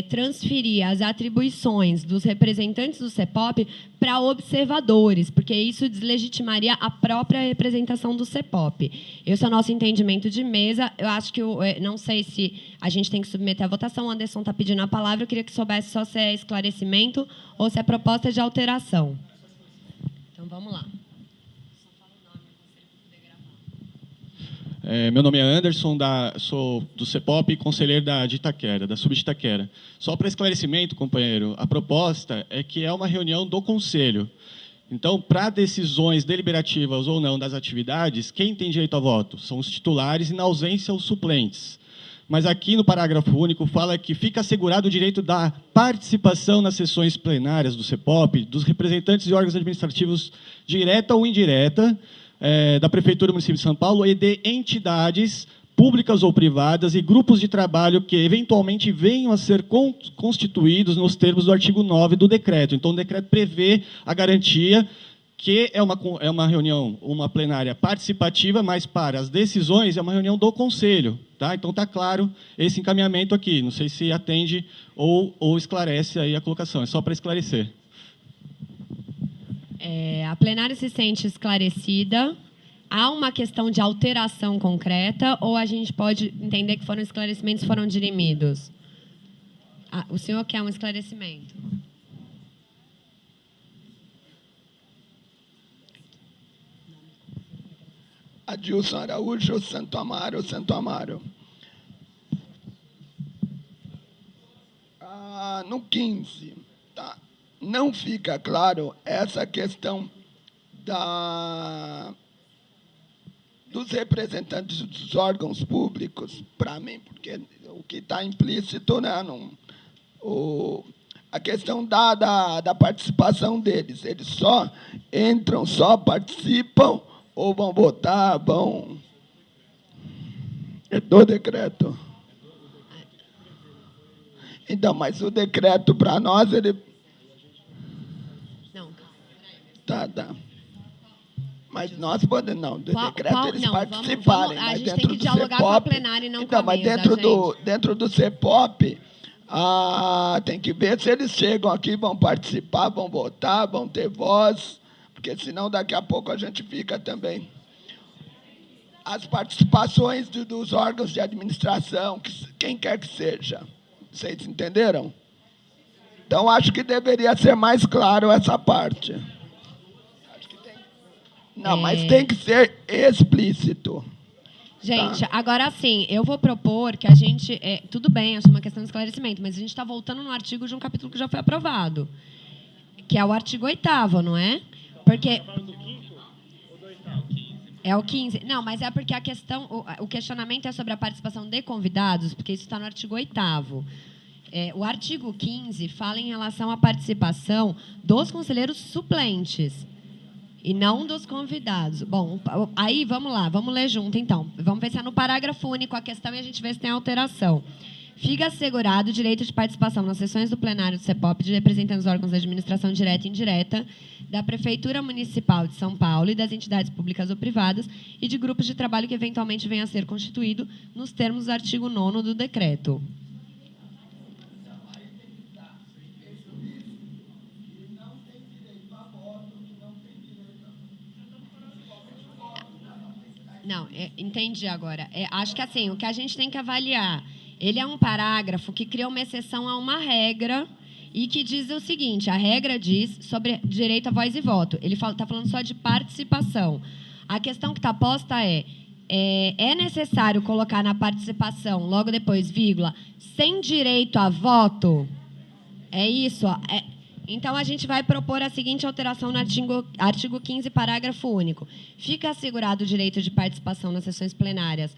transferir as atribuições dos representantes do CEPOP para observadores, porque isso deslegitimaria a própria representação do CEPOP. Esse é o nosso entendimento de mesa. Eu acho que, não sei se a gente tem que submeter à votação, o Anderson está pedindo a palavra, eu queria que soubesse só se é esclarecimento ou se é proposta de alteração. Então, vamos lá. Meu nome é Anderson, sou do CEPOP e conselheiro de Itaquera, da Subitaquera. Só para esclarecimento, companheiro, a proposta é que é uma reunião do conselho. Então, para decisões deliberativas ou não das atividades, quem tem direito a voto? São os titulares e, na ausência, os suplentes. Mas aqui no parágrafo único fala que fica assegurado o direito da participação nas sessões plenárias do CEPOP, dos representantes de órgãos administrativos direta ou indireta, da Prefeitura do Município de São Paulo e de entidades públicas ou privadas e grupos de trabalho que eventualmente venham a ser constituídos nos termos do artigo 9 do decreto. Então, o decreto prevê a garantia que é uma reunião, uma plenária participativa, mas para as decisões é uma reunião do Conselho. Tá? Então, está claro esse encaminhamento aqui. Não sei se atende ou esclarece aí a colocação. É só para esclarecer. A plenária se sente esclarecida. Há uma questão de alteração concreta ou a gente pode entender que foram esclarecimentos foram dirimidos? O senhor quer um esclarecimento? Adilson Araújo, Santo Amaro. No 15, tá? Não fica claro essa questão dos representantes dos órgãos públicos, para mim, porque o que está implícito, né, a questão da participação deles. Eles só entram, só participam, ou vão votar, vão... É do decreto. Então, mas o decreto, para nós, ele... Não. Tá. Mas nós podemos... Não, do decreto eles não, participarem. a mas gente dentro tem que do dialogar CEPOP, com a plenária e não então, com a mas mesa, dentro do CEPOP, tem que ver se eles chegam aqui, vão participar, vão votar, vão ter voz, porque senão daqui a pouco a gente fica também... As participações dos órgãos de administração, quem quer que seja. Vocês entenderam? Então, acho que deveria ser mais claro essa parte. Não, mas tem que ser explícito. Gente, tá? Agora sim, eu vou propor que a gente... tudo bem, acho uma questão de esclarecimento, mas a gente está voltando no artigo de um capítulo que já foi aprovado, que é o artigo 8º, não é? Porque... É o 15. Não, mas é porque a questão, o questionamento é sobre a participação de convidados, porque isso está no artigo 8º. O artigo 15 fala em relação à participação dos conselheiros suplentes e não dos convidados. Bom, aí vamos lá, vamos ler junto, então. Vamos ver se é no parágrafo único a questão e a gente vê se tem alteração. Fica assegurado o direito de participação nas sessões do plenário do CEPOP de representantes dos órgãos da administração direta e indireta, da Prefeitura Municipal de São Paulo e das entidades públicas ou privadas e de grupos de trabalho que eventualmente venha a ser constituído nos termos do artigo 9º do decreto. Não, entendi agora. Acho que assim, o que a gente tem que avaliar, ele é um parágrafo que cria uma exceção a uma regra e que diz o seguinte, a regra diz sobre direito a voz e voto. Ele está falando só de participação. A questão que está posta é necessário colocar na participação, logo depois, vírgula, sem direito a voto? É isso? Então, a gente vai propor a seguinte alteração no artigo 15, parágrafo único. Fica assegurado o direito de participação nas sessões plenárias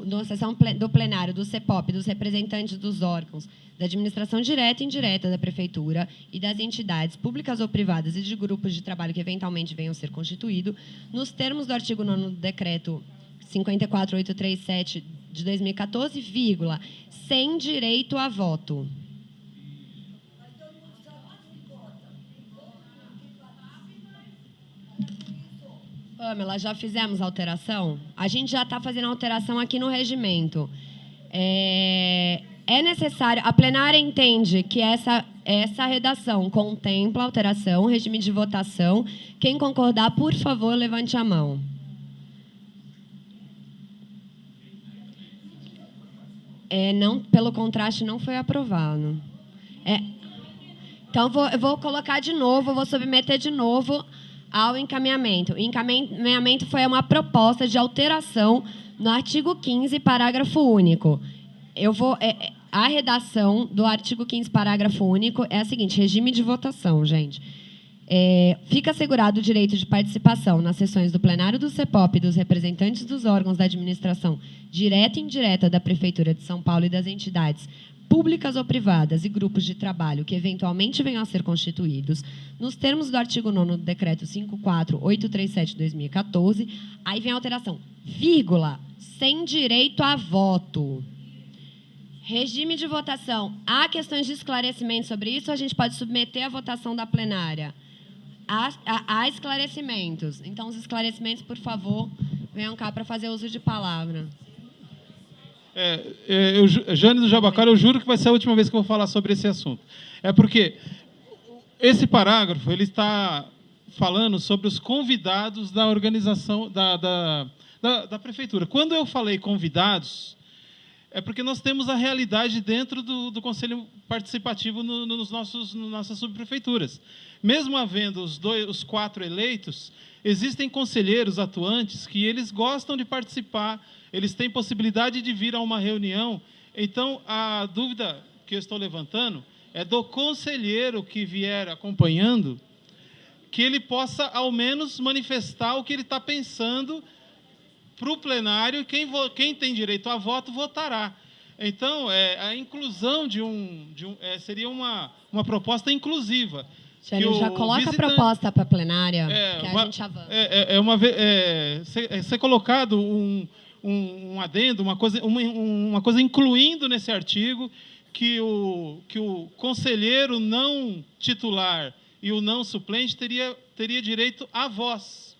na sessão do plenário do CEPOP, dos representantes dos órgãos da administração direta e indireta da Prefeitura e das entidades públicas ou privadas e de grupos de trabalho que eventualmente venham a ser constituídos, nos termos do artigo 9º do Decreto 54837 de 2014, vírgula, sem direito a voto. Pamela, já fizemos alteração? A gente já está fazendo alteração aqui no regimento. É necessário... A plenária entende que essa redação contempla alteração, regime de votação. Quem concordar, por favor, levante a mão. Não, pelo contraste, não foi aprovado. Então, eu vou colocar de novo, vou submeter de novo ao encaminhamento. O encaminhamento foi uma proposta de alteração no artigo 15, parágrafo único. A redação do artigo 15, parágrafo único é a seguinte, regime de votação, gente. Fica assegurado o direito de participação nas sessões do plenário do CEPOP e dos representantes dos órgãos da administração direta e indireta da Prefeitura de São Paulo e das entidades públicas ou privadas e grupos de trabalho que eventualmente venham a ser constituídos, nos termos do artigo 9º do Decreto 54837 de 2014, aí vem a alteração, vírgula, sem direito a voto. Regime de votação. Há questões de esclarecimento sobre isso, a gente pode submeter à votação da plenária. Há esclarecimentos. Então, os esclarecimentos, por favor, venham cá para fazer uso de palavra. Jane do Jabaquara, eu juro que vai ser a última vez que eu vou falar sobre esse assunto. Porque esse parágrafo ele está falando sobre os convidados da organização da Prefeitura. Quando eu falei convidados, é porque nós temos a realidade dentro do Conselho Participativo nas nossas subprefeituras. Mesmo havendo os 4 eleitos, existem conselheiros atuantes que eles gostam de participar, eles têm possibilidade de vir a uma reunião. Então, a dúvida que eu estou levantando é do conselheiro que vier acompanhando que ele possa, ao menos, manifestar o que ele está pensando para o plenário, e quem tem direito a voto votará. Então, a inclusão seria uma proposta inclusiva. Jânio, já coloca a proposta para a plenária, que a gente avança. Ser colocado um adendo, uma coisa incluindo nesse artigo que o conselheiro não titular e o não suplente teria direito à voz.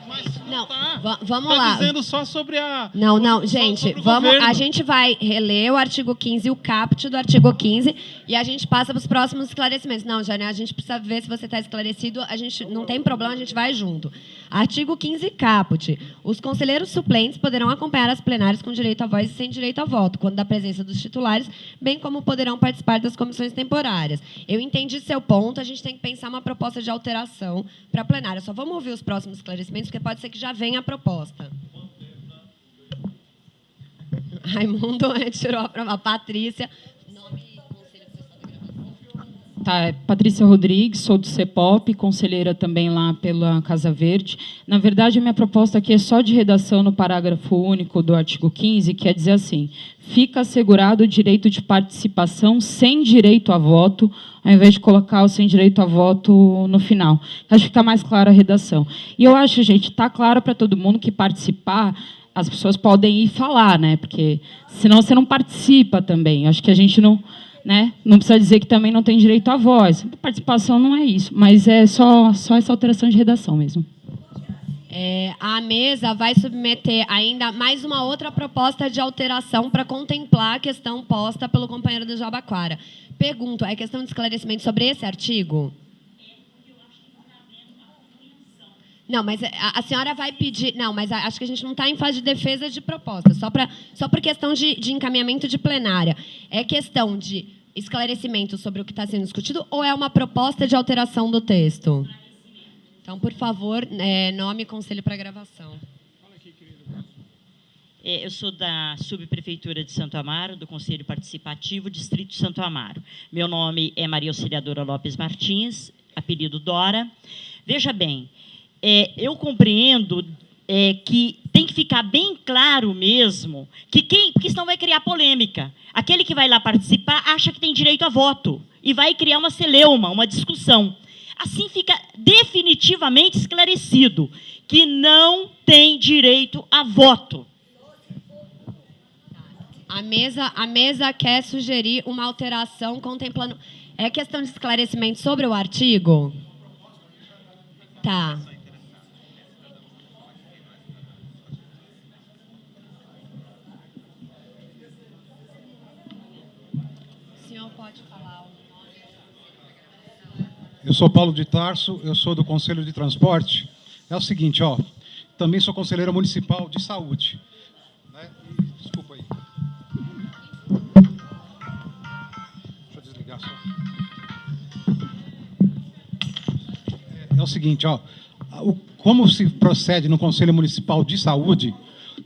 Mas não tá. Vamos lá. Dizendo só sobre a... Não, gente, a gente vai reler o artigo 15 e o caput do artigo 15 e a gente passa para os próximos esclarecimentos. Não, Jânio, a gente precisa ver se você está esclarecido, a gente não tem problema, a gente vai junto. Artigo 15 caput. Os conselheiros suplentes poderão acompanhar as plenárias com direito à voz e sem direito a voto, quando da presença dos titulares, bem como poderão participar das comissões temporárias. Eu entendi seu ponto, a gente tem que pensar uma proposta de alteração para a plenária. Só vamos ouvir os próximos esclarecimentos, porque pode ser que já venha a proposta. Raimundo tirou a prova. Patrícia. Tá, Patrícia Rodrigues, sou do CEPOP, conselheira também lá pela Casa Verde. Na verdade, a minha proposta aqui é só de redação no parágrafo único do artigo 15, que quer dizer assim: fica assegurado o direito de participação sem direito a voto, ao invés de colocar o sem direito a voto no final. Acho que fica mais clara a redação. E eu acho, gente, está claro para todo mundo que participar, as pessoas podem ir falar, né? Porque senão você não participa também. Acho que a gente não... Não precisa dizer que também não tem direito à voz. A participação não é isso, mas é só essa alteração de redação mesmo. A mesa vai submeter ainda mais uma outra proposta de alteração para contemplar a questão posta pelo companheiro do Jabaquara. Pergunto, é questão de esclarecimento sobre esse artigo? Não, mas a senhora vai pedir... Não, mas acho que a gente não está em fase de defesa de proposta, só por questão de encaminhamento de plenária. É questão de esclarecimento sobre o que está sendo discutido ou é uma proposta de alteração do texto? Então, por favor, nome e conselho para gravação. Eu sou da Subprefeitura de Santo Amaro, do Conselho Participativo, Distrito de Santo Amaro. Meu nome é Maria Auxiliadora Lopes Martins, apelido Dora. Veja bem, eu compreendo que tem que ficar bem claro mesmo porque senão vai criar polêmica. Aquele que vai lá participar acha que tem direito a voto e vai criar uma celeuma, uma discussão. Assim fica definitivamente esclarecido que não tem direito a voto. A mesa quer sugerir uma alteração contemplando... É questão de esclarecimento sobre o artigo? Tá. O senhor pode falar o nome? Eu sou Paulo de Tarso, eu sou do Conselho de Transporte. É o seguinte, também sou conselheiro municipal de saúde. Desculpa aí. Deixa eu desligar só. É o seguinte, como se procede no Conselho Municipal de Saúde,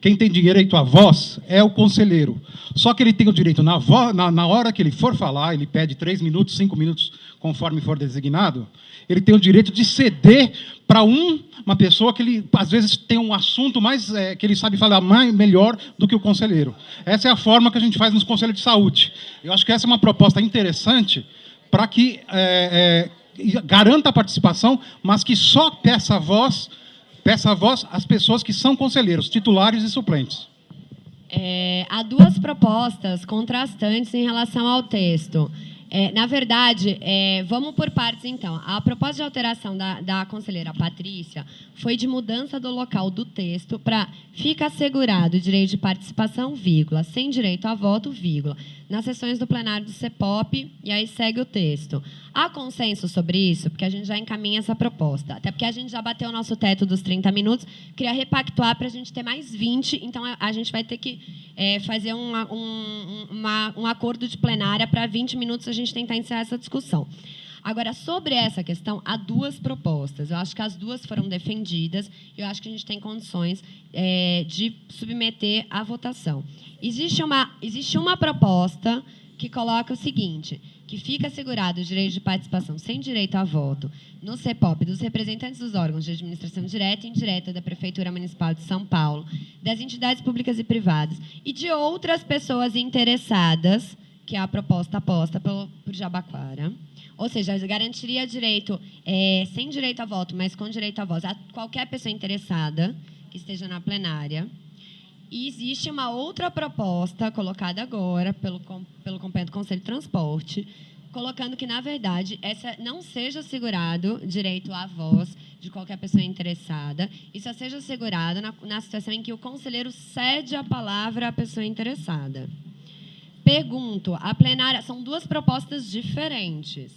quem tem direito à voz é o conselheiro. Só que ele tem o direito, na hora que ele for falar, ele pede 3 minutos, 5 minutos, conforme for designado, ele tem o direito de ceder para uma pessoa que ele, às vezes, tem um assunto mais que ele sabe falar melhor do que o conselheiro. Essa é a forma que a gente faz nos conselhos de saúde. Eu acho que essa é uma proposta interessante para que garanta a participação, mas que só peça a voz às pessoas que são conselheiros, titulares e suplentes. Há duas propostas contrastantes em relação ao texto. Na verdade, vamos por partes, então. A proposta de alteração da conselheira Patrícia foi de mudança do local do texto para fica assegurado o direito de participação, vírgula, sem direito a voto, vírgula, nas sessões do plenário do CEPOP, e aí segue o texto. Há consenso sobre isso? Porque a gente já encaminha essa proposta. Até porque a gente já bateu o nosso teto dos 30 minutos, queria repactuar para a gente ter mais 20, então a gente vai ter que fazer um acordo de plenária para 20 minutos a gente tentar encerrar essa discussão. Agora, sobre essa questão, há duas propostas. Eu acho que as duas foram defendidas. Eu acho que a gente tem condições de submeter à votação. Existe uma proposta que coloca o seguinte, que fica assegurado o direito de participação sem direito a voto no CEPOP dos representantes dos órgãos de administração direta e indireta da Prefeitura Municipal de São Paulo, das entidades públicas e privadas e de outras pessoas interessadas, que é a proposta posta por Jabaquara. Ou seja, garantiria direito, sem direito a voto, mas com direito a voz, a qualquer pessoa interessada que esteja na plenária. E existe uma outra proposta colocada agora pelo companheiro do Conselho de Transporte, colocando que, na verdade, essa não seja assegurado direito à voz de qualquer pessoa interessada, e só seja assegurado na situação em que o conselheiro cede a palavra à pessoa interessada. Pergunto, a plenária... São duas propostas diferentes.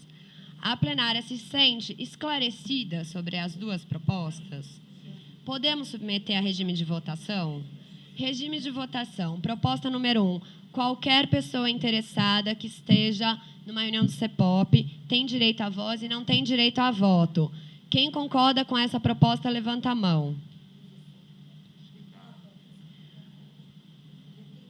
A plenária se sente esclarecida sobre as duas propostas? Podemos submeter a regime de votação? Regime de votação. Proposta número 1. Qualquer pessoa interessada que esteja numa reunião do CEPOP tem direito à voz e não tem direito a voto. Quem concorda com essa proposta, levanta a mão.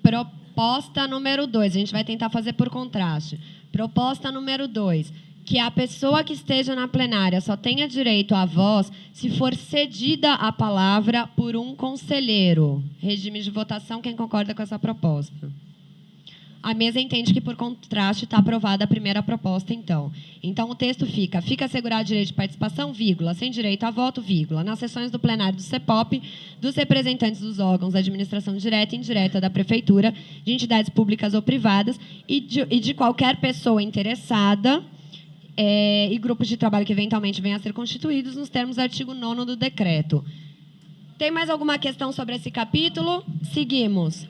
Proposta número 2. A gente vai tentar fazer por contraste. Proposta número 2. Que a pessoa que esteja na plenária só tenha direito à voz se for cedida a palavra por um conselheiro. Regime de votação, quem concorda com essa proposta? A mesa entende que, por contraste, está aprovada a primeira proposta, então. Então, o texto fica assegurado direito de participação, vírgula, sem direito a voto, vírgula, nas sessões do plenário do CEPOP, dos representantes dos órgãos da administração direta e indireta da Prefeitura, de entidades públicas ou privadas e de qualquer pessoa interessada e grupos de trabalho que eventualmente venham a ser constituídos nos termos do artigo 9º do decreto. Tem mais alguma questão sobre esse capítulo? Seguimos.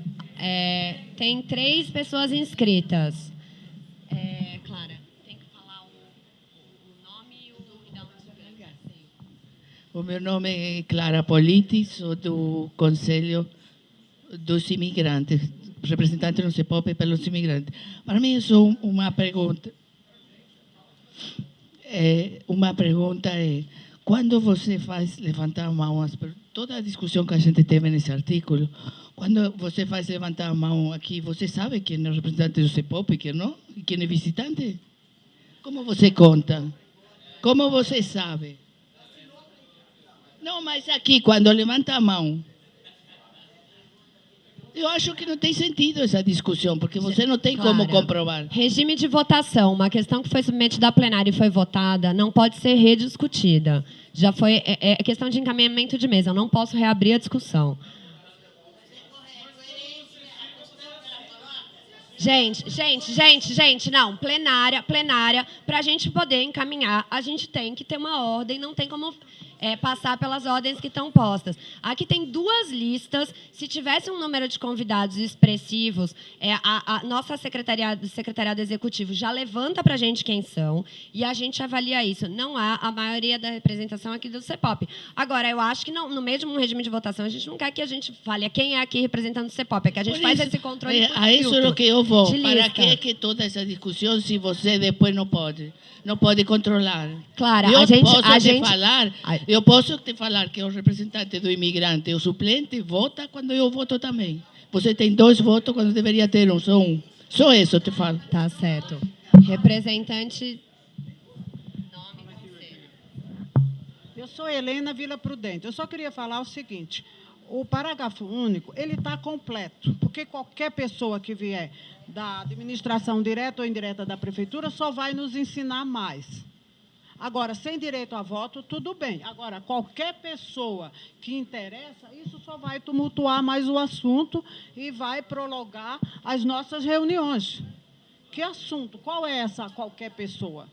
Tem 3 pessoas inscritas. Clara, tem que falar o nome e de onde você quer. O meu nome é Clara Politi, sou do Conselho dos Imigrantes, representante no CEPOP pelos imigrantes. Para mim, é só uma pergunta. Uma pergunta é, quando você faz levantar a mão, toda a discussão que a gente teve nesse artigo, quando você faz levantar a mão aqui, você sabe quem é o representante do CEPOP, quem não? E quem é visitante? Como você conta? Como você sabe? Não, mas aqui, quando levanta a mão, eu acho que não tem sentido essa discussão, porque você não tem como comprovar. Regime de votação, uma questão que foi submetida à plenária e foi votada, não pode ser rediscutida. Já foi questão de encaminhamento de mesa, eu não posso reabrir a discussão. Gente, não, plenária, para a gente poder encaminhar, a gente tem que ter uma ordem, não tem como passar pelas ordens que estão postas. Aqui tem 2 listas, se tivesse um número de convidados expressivos, a nossa secretariado executivo já levanta para a gente quem são e a gente avalia isso. Não há a maioria da representação aqui do CEPOP. Agora, eu acho que não, no mesmo regime de votação, a gente não quer que a gente fale quem é aqui representando o CEPOP, é que a gente faz esse controle por a isso é o que eu vou. Para lista. que toda essa discussão se você depois não pode controlar? Clara, eu posso te falar que o representante do imigrante, o suplente, vota quando eu voto também. Você tem 2 votos quando deveria ter só um. Só isso eu te falo. Tá certo. Representante... Eu sou Helena Vila Prudente. Eu só queria falar o seguinte. O parágrafo único, ele está completo, porque qualquer pessoa que vier da administração direta ou indireta da prefeitura só vai nos ensinar mais. Agora, sem direito a voto, tudo bem. Agora, qualquer pessoa que interessa, isso só vai tumultuar mais o assunto e vai prolongar as nossas reuniões. Que assunto? Qual é essa qualquer pessoa?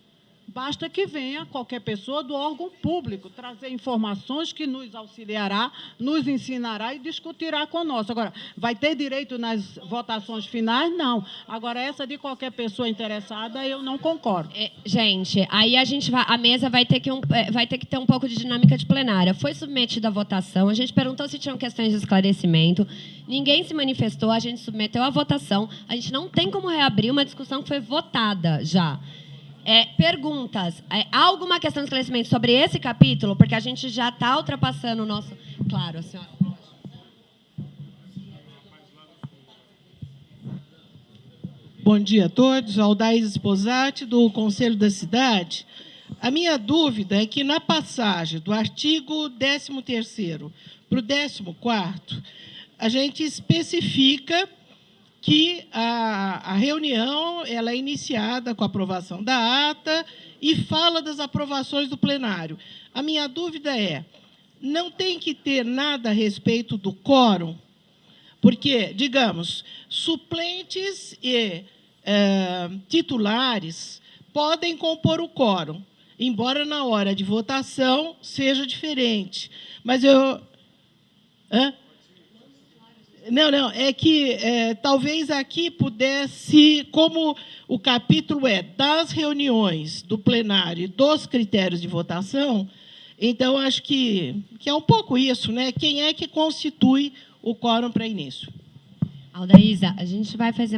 Basta que venha qualquer pessoa do órgão público trazer informações que nos auxiliará, nos ensinará e discutirá conosco. Agora, vai ter direito nas votações finais? Não. Agora, essa de qualquer pessoa interessada, eu não concordo. Gente, aí a mesa vai ter que ter um pouco de dinâmica de plenária. Foi submetida à votação, a gente perguntou se tinham questões de esclarecimento, ninguém se manifestou, a gente submeteu à votação, a gente não tem como reabrir uma discussão que foi votada já. Perguntas. Há alguma questão de esclarecimento sobre esse capítulo? Porque a gente já está ultrapassando o nosso... Claro, a senhora. Bom dia a todos. Aldaís Esposati, do Conselho da Cidade. A minha dúvida é que, na passagem do artigo 13º para o 14º, a gente especifica que a reunião ela é iniciada com a aprovação da ata e fala das aprovações do plenário. A minha dúvida é, não tem que ter nada a respeito do quórum? Porque, digamos, suplentes e titulares podem compor o quórum, embora na hora de votação seja diferente. Mas eu... Não, é que talvez aqui pudesse, como o capítulo é das reuniões do plenário e dos critérios de votação, então acho que é um pouco isso, né? Quem é que constitui o quórum para início? Aldaísa, a gente vai fazer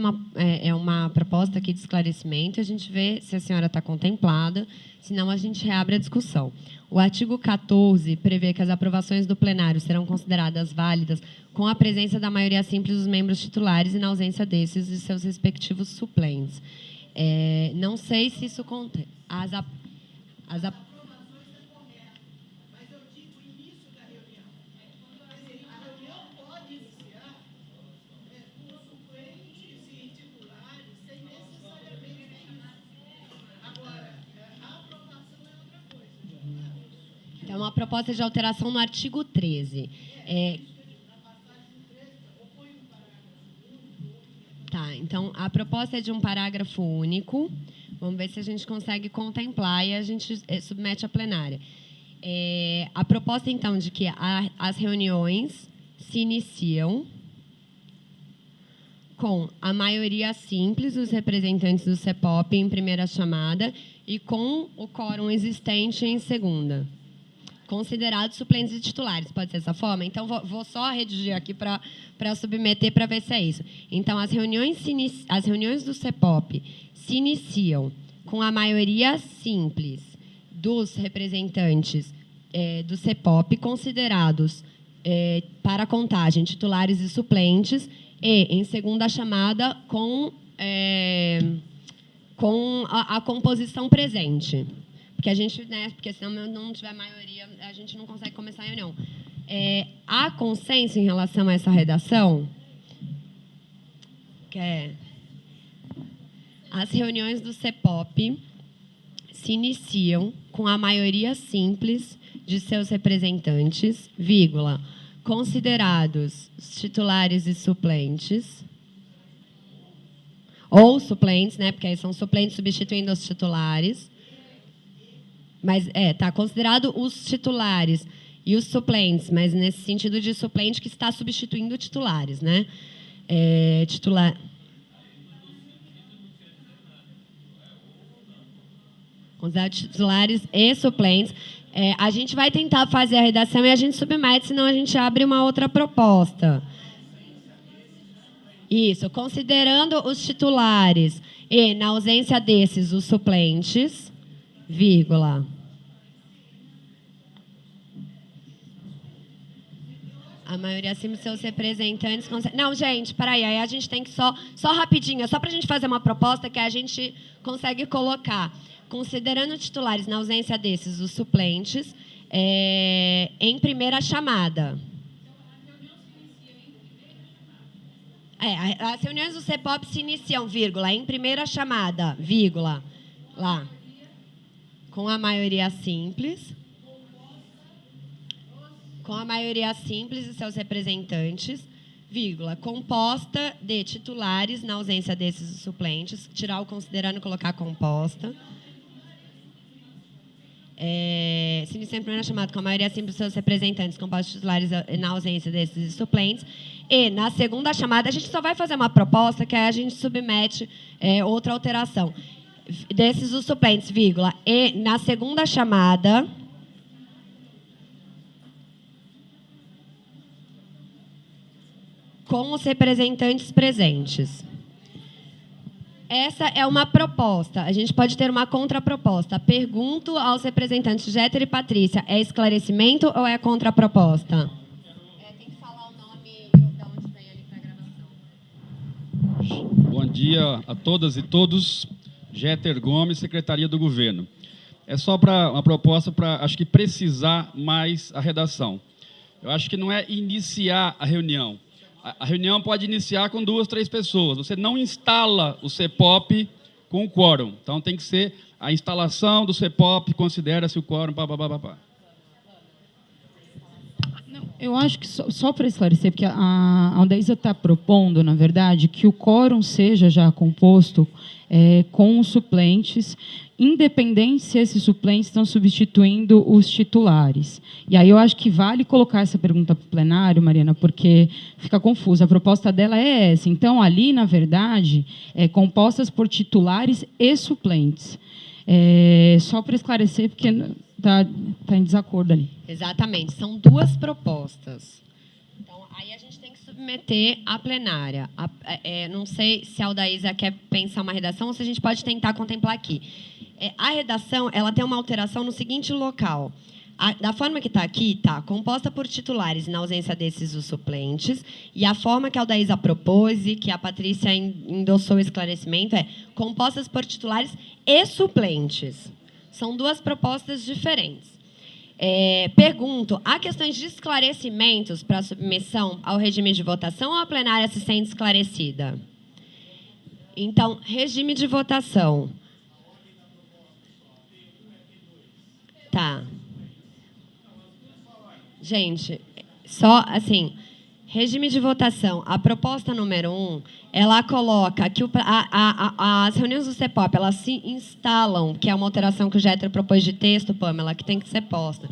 uma proposta aqui de esclarecimento, a gente vê se a senhora está contemplada, senão a gente reabre a discussão. O artigo 14 prevê que as aprovações do plenário serão consideradas válidas com a presença da maioria simples dos membros titulares e na ausência desses e seus respectivos suplentes. Não sei se isso contém. É uma proposta de alteração no artigo 13. Tá, então, a proposta é de um parágrafo único. Vamos ver se a gente consegue contemplar e a gente submete à plenária. A proposta, então, de que as reuniões se iniciam com a maioria simples dos representantes do CEPOP em primeira chamada e com o quórum existente em segunda. Considerados suplentes e titulares. Pode ser dessa forma? Então, vou só redigir aqui para submeter para ver se é isso. Então, as reuniões do CEPOP se iniciam com a maioria simples dos representantes do CEPOP considerados para a contagem titulares e suplentes e, em segunda chamada, com a composição presente. Porque a gente, porque senão não tiver maioria, a gente não consegue começar a reunião. Há consenso em relação a essa redação? As reuniões do CEPOP se iniciam com a maioria simples de seus representantes, vírgula, considerados titulares e suplentes, ou suplentes, porque aí são suplentes substituindo os titulares. Mas está considerado os titulares e os suplentes, mas nesse sentido de suplente que está substituindo titulares, né? Considerado titulares e suplentes. A gente vai tentar fazer a redação e a gente submete, senão a gente abre uma outra proposta. Isso, considerando os titulares e, na ausência desses, os suplentes, vírgula. A maioria acima dos seus representantes... Não, gente, peraí, aí a gente tem que só rapidinho, só para a gente fazer uma proposta que a gente consegue colocar. Considerando titulares, na ausência desses, os suplentes, em primeira chamada. As reuniões do CEPOP se iniciam, vírgula, em primeira chamada, vírgula, lá. Com a maioria simples. Com a maioria simples e seus representantes, vírgula, composta de titulares, na ausência desses suplentes, tirar o considerando e colocar composta. Se iniciar em primeira chamada com a maioria simples dos seus representantes, composta de titulares, na ausência desses suplentes. E, na segunda chamada, a gente só vai fazer uma proposta que aí a gente submete outra alteração. Desses os suplentes, vírgula, e na segunda chamada, com os representantes presentes. Essa é uma proposta. A gente pode ter uma contraproposta. Pergunto aos representantes Jéter e Patrícia, é esclarecimento ou é contraproposta? Tem que falar o nome e de onde vem ali para a gravação. dia a todas e todos. Jeter Gomes, Secretaria do Governo. É só para uma proposta para, acho que, precisar mais a redação. Eu acho que não é iniciar a reunião. A reunião pode iniciar com 2, 3 pessoas. Você não instala o CEPOP com o quórum. Então, tem que ser a instalação do CEPOP, considera-se o quórum, pá. Eu acho que, só para esclarecer, porque a Aldaísa está propondo, na verdade, que o quórum seja já composto com os suplentes, independente se esses suplentes estão substituindo os titulares. E aí eu acho que vale colocar essa pergunta para o plenário, Mariana, porque fica confuso. A proposta dela é essa. Então, ali, na verdade, compostas por titulares e suplentes. Só para esclarecer, porque está em desacordo ali. Exatamente. São 2 propostas. Então, aí a gente tem que submeter à plenária. Não sei se a Aldaísa quer pensar uma redação ou se a gente pode tentar contemplar aqui. A redação ela tem uma alteração no seguinte local. Da forma que está aqui, está composta por titulares, na ausência desses, os suplentes. E a forma que a Aldaísa propôs e que a Patrícia endossou o esclarecimento é compostas por titulares e suplentes. São 2 propostas diferentes. Pergunto, há questões de esclarecimentos para submissão ao regime de votação ou a plenária se sente esclarecida? Então, regime de votação. Tá. Gente, só assim, regime de votação. A proposta número 1, ela coloca que as reuniões do CEPOP, elas se instalam, que é uma alteração que o Jeter propôs de texto, Pamela, que tem que ser posta.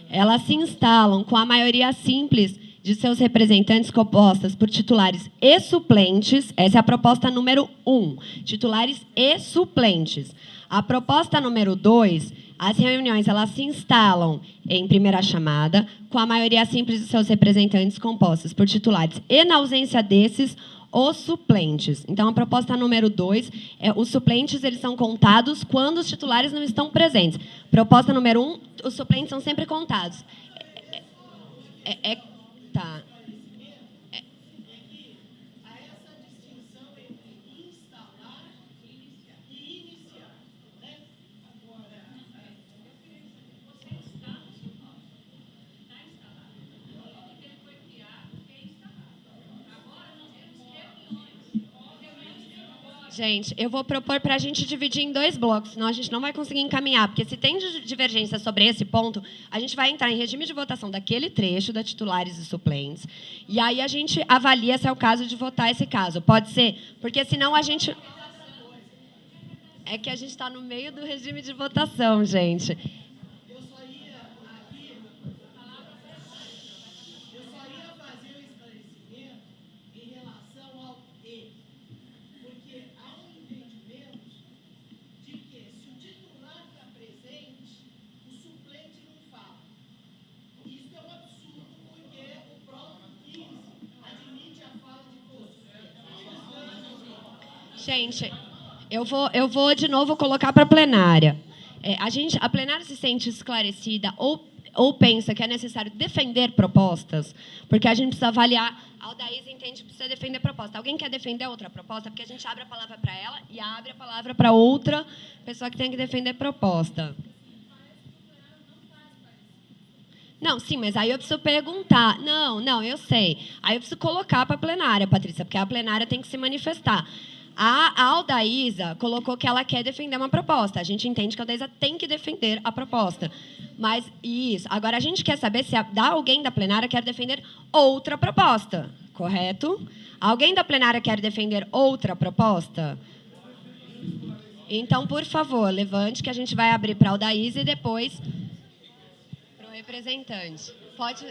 Elas se instalam com a maioria simples de seus representantes compostas por titulares e suplentes. Essa é a proposta número 1, titulares e suplentes. A proposta número 2, as reuniões elas se instalam em primeira chamada com a maioria simples de seus representantes compostos por titulares e, na ausência desses, os suplentes. Então, a proposta número 2, os suplentes eles são contados quando os titulares não estão presentes. Proposta número 1, os suplentes são sempre contados. Tá. Gente, eu vou propor para a gente dividir em 2 blocos, senão a gente não vai conseguir encaminhar, porque se tem divergência sobre esse ponto, a gente vai entrar em regime de votação daquele trecho, da titulares e suplentes, e aí a gente avalia se é o caso de votar esse caso. Pode ser, porque senão a gente... É que a gente está no meio do regime de votação, gente. Gente, eu vou de novo colocar para a plenária. A plenária se sente esclarecida ou pensa que é necessário defender propostas, porque a gente precisa avaliar. A Aldaísa entende que precisa defender proposta. Alguém quer defender outra proposta? Porque a gente abre a palavra para ela e abre a palavra para outra pessoa que tem que defender proposta. Não, sim, mas aí eu preciso perguntar. Não, eu sei. Aí eu preciso colocar para a plenária, Patrícia, porque a plenária tem que se manifestar. A Aldaísa colocou que ela quer defender uma proposta. A gente entende que a Aldaísa tem que defender a proposta. Mas, isso. Agora, a gente quer saber se alguém da plenária quer defender outra proposta. Correto? Alguém da plenária quer defender outra proposta? Então, por favor, levante, que a gente vai abrir para a Aldaísa e depois para o representante. Pode...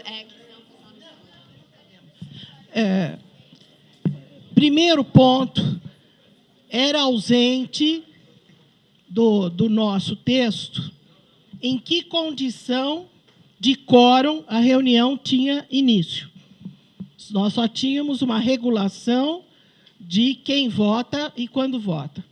Primeiro ponto... Era ausente do nosso texto em que condição de quórum a reunião tinha início. Nós só tínhamos uma regulação de quem vota e quando vota.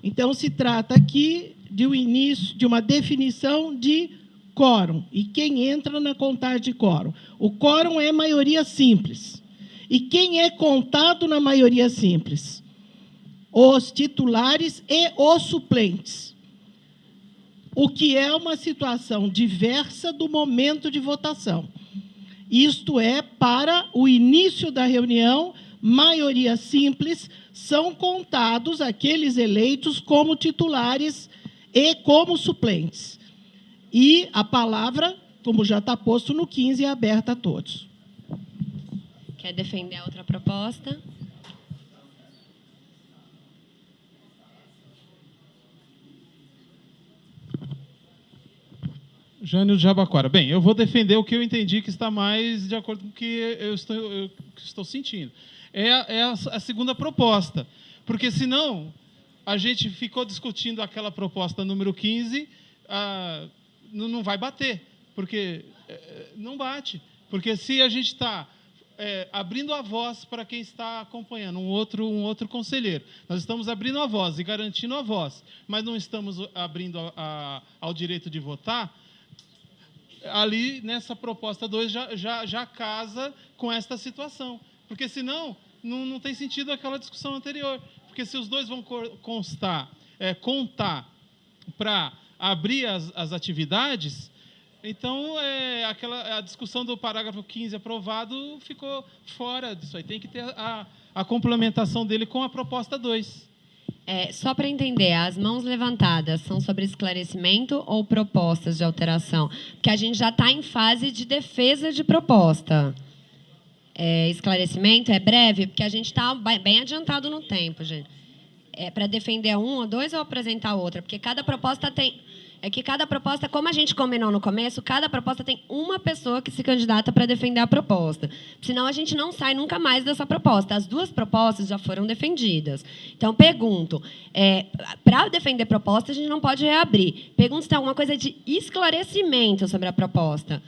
Então, se trata aqui de um início, de uma definição de quórum e quem entra na contagem de quórum. O quórum é maioria simples. E quem é contado na maioria simples? os titulares e os suplentes, o que é uma situação diversa do momento de votação. Isto é, para o início da reunião, maioria simples, são contados aqueles eleitos como titulares e como suplentes. E a palavra, como já está posto no 15, é aberta a todos. Quer defender a outra proposta? Jânio de Jabaquara. Bem, eu vou defender o que eu entendi que está mais de acordo com o que eu estou sentindo. É a segunda proposta, porque senão a gente ficou discutindo aquela proposta número 15, não vai bater, porque não bate. Porque se a gente está abrindo a voz para quem está acompanhando, um outro conselheiro, nós estamos abrindo a voz e garantindo a voz, mas não estamos abrindo ao direito de votar, ali nessa proposta 2 já casa com esta situação. Porque senão não tem sentido aquela discussão anterior. Porque se os dois vão contar para abrir as atividades, então a discussão do parágrafo 15 aprovado ficou fora disso aí. Tem que ter a complementação dele com a proposta 2. Só para entender, as mãos levantadas são sobre esclarecimento ou propostas de alteração? Porque a gente já está em fase de defesa de proposta. Esclarecimento é breve, porque a gente está bem adiantado no tempo, gente. Para defender um ou dois ou apresentar outra? Porque cada proposta tem... cada proposta, como a gente combinou no começo, cada proposta tem uma pessoa que se candidata para defender a proposta. Senão, a gente não sai nunca mais dessa proposta. As duas propostas já foram defendidas. Então, pergunto, para defender proposta, a gente não pode reabrir. Pergunto se tem alguma coisa de esclarecimento sobre a proposta.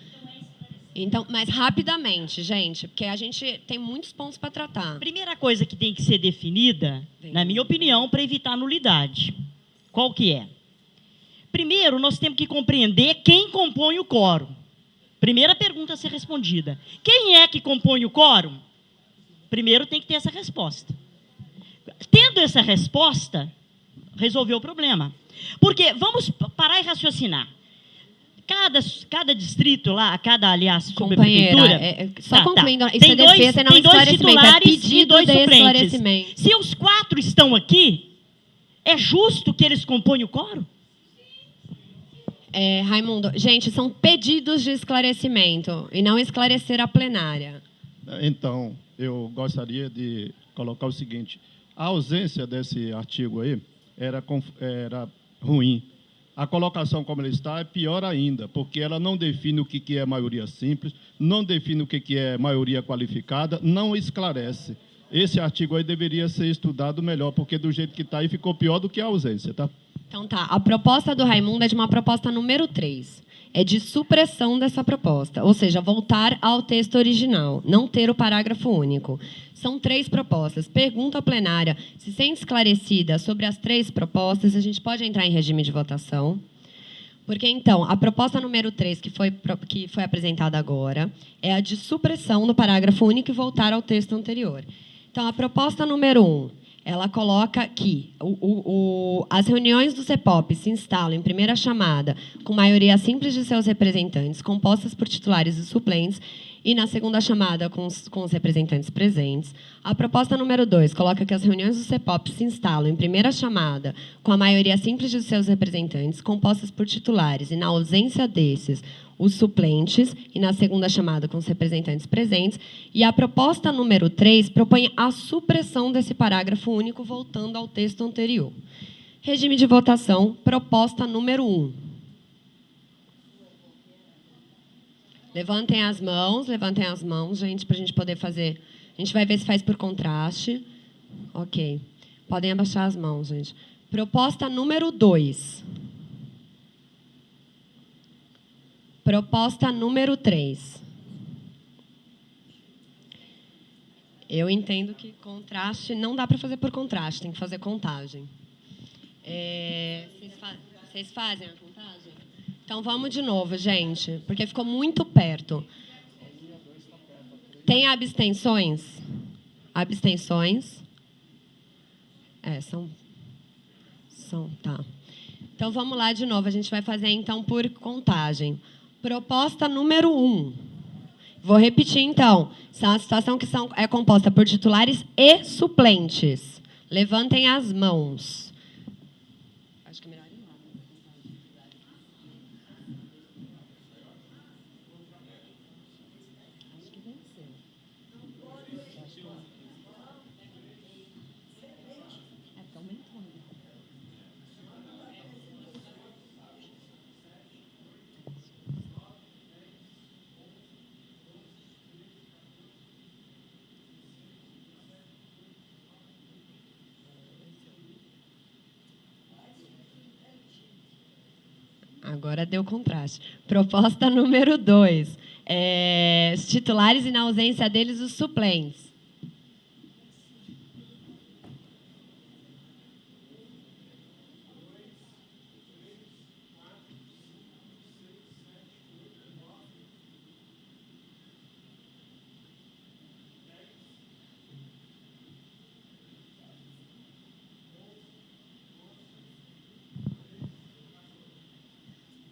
Então, mas rapidamente, gente, porque a gente tem muitos pontos para tratar. Primeira coisa que tem que ser definida, na minha opinião, para evitar nulidade. Qual que é? Primeiro, nós temos que compreender quem compõe o quórum. Primeira pergunta a ser respondida. Quem é que compõe o quórum? Primeiro tem que ter essa resposta. Tendo essa resposta, resolveu o problema. Porque, vamos parar e raciocinar. Cada distrito lá, aliás, subprefeitura... Só concluindo, isso é defesa e não esclarecimento, é pedido de esclarecimento. Se os 4 estão aqui, é justo que eles componham o quórum? Raimundo, gente, são pedidos de esclarecimento e não esclarecer a plenária. Então, eu gostaria de colocar o seguinte: a ausência desse artigo aí era ruim. A colocação como ela está é pior ainda, porque ela não define o que é maioria simples, não define o que é maioria qualificada, não esclarece. Esse artigo aí deveria ser estudado melhor, porque do jeito que está aí ficou pior do que a ausência, tá? Então tá, a proposta do Raimundo é de uma proposta número 3. É de supressão dessa proposta, ou seja, voltar ao texto original, não ter o parágrafo único. São 3 propostas. Pergunta à plenária se sente esclarecida sobre as 3 propostas, a gente pode entrar em regime de votação. Porque, então, a proposta número 3, que foi apresentada agora, é a de supressão do parágrafo único e voltar ao texto anterior. Então, a proposta número 1, ela coloca que as reuniões do CEPOP se instalam em primeira chamada com maioria simples de seus representantes, compostas por titulares e suplentes, e na segunda chamada com os representantes presentes. A proposta número 2 coloca que as reuniões do CEPOP se instalam em primeira chamada com a maioria simples de seus representantes, compostas por titulares, e na ausência desses, os suplentes, e na segunda chamada com os representantes presentes. E a proposta número 3 propõe a supressão desse parágrafo único, voltando ao texto anterior. Regime de votação, proposta número 1. Levantem as mãos, gente, para a gente poder fazer. A gente vai ver se faz por contraste. Ok. Podem abaixar as mãos, gente. Proposta número 2. Proposta número 3. Eu entendo que contraste não dá para fazer por contraste, tem que fazer contagem. Vocês fazem a contagem? Então, vamos de novo, gente, porque ficou muito perto. Tem abstenções? Abstenções? Tá. Então, vamos lá de novo. A gente vai fazer, então, por contagem. Proposta número 1. Vou repetir, então. São a situação que é composta por titulares e suplentes. Levantem as mãos. Acho que é melhor ir lá. Acho que venceu. É, porque aumentou. Agora deu contraste. Proposta número 2. Os titulares e, na ausência deles, os suplentes.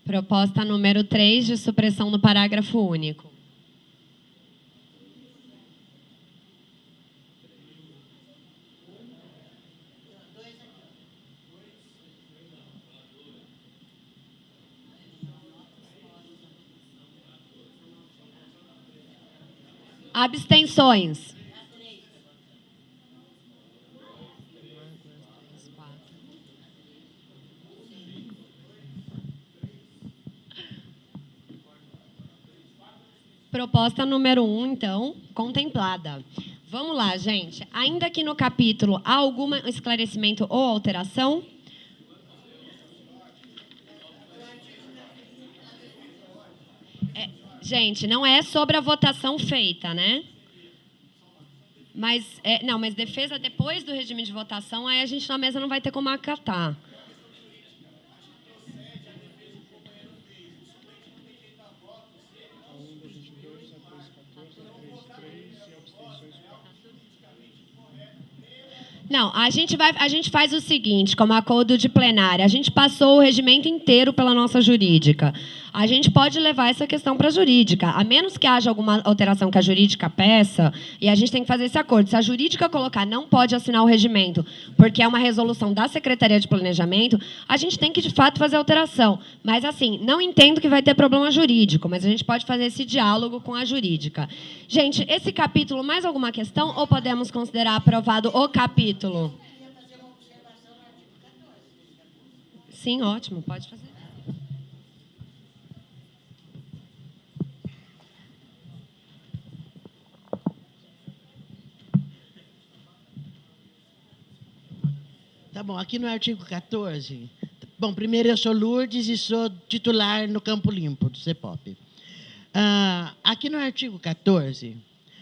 Proposta número 3, de supressão do parágrafo único. Abstenções. Proposta número 1, então, contemplada. Vamos lá, gente. Ainda aqui no capítulo, há algum esclarecimento ou alteração? Gente, não é sobre a votação feita, né? Mas, mas defesa depois do regime de votação, aí a gente na mesa não vai ter como acatar. Não, a gente faz o seguinte, como acordo de plenária, a gente passou o regimento inteiro pela nossa jurídica. A gente pode levar essa questão para a jurídica, a menos que haja alguma alteração que a jurídica peça, e a gente tem que fazer esse acordo. Se a jurídica colocar não pode assinar o regimento, porque é uma resolução da Secretaria de Planejamento, a gente tem que, de fato, fazer alteração. Mas, assim, não entendo que vai ter problema jurídico, mas a gente pode fazer esse diálogo com a jurídica. Gente, esse capítulo, mais alguma questão, ou podemos considerar aprovado o capítulo? Sim, ótimo, pode fazer. Tá bom, aqui no artigo 14. Bom, primeiro eu sou Lourdes e sou titular no Campo Limpo, do CEPOP. Aqui no artigo 14,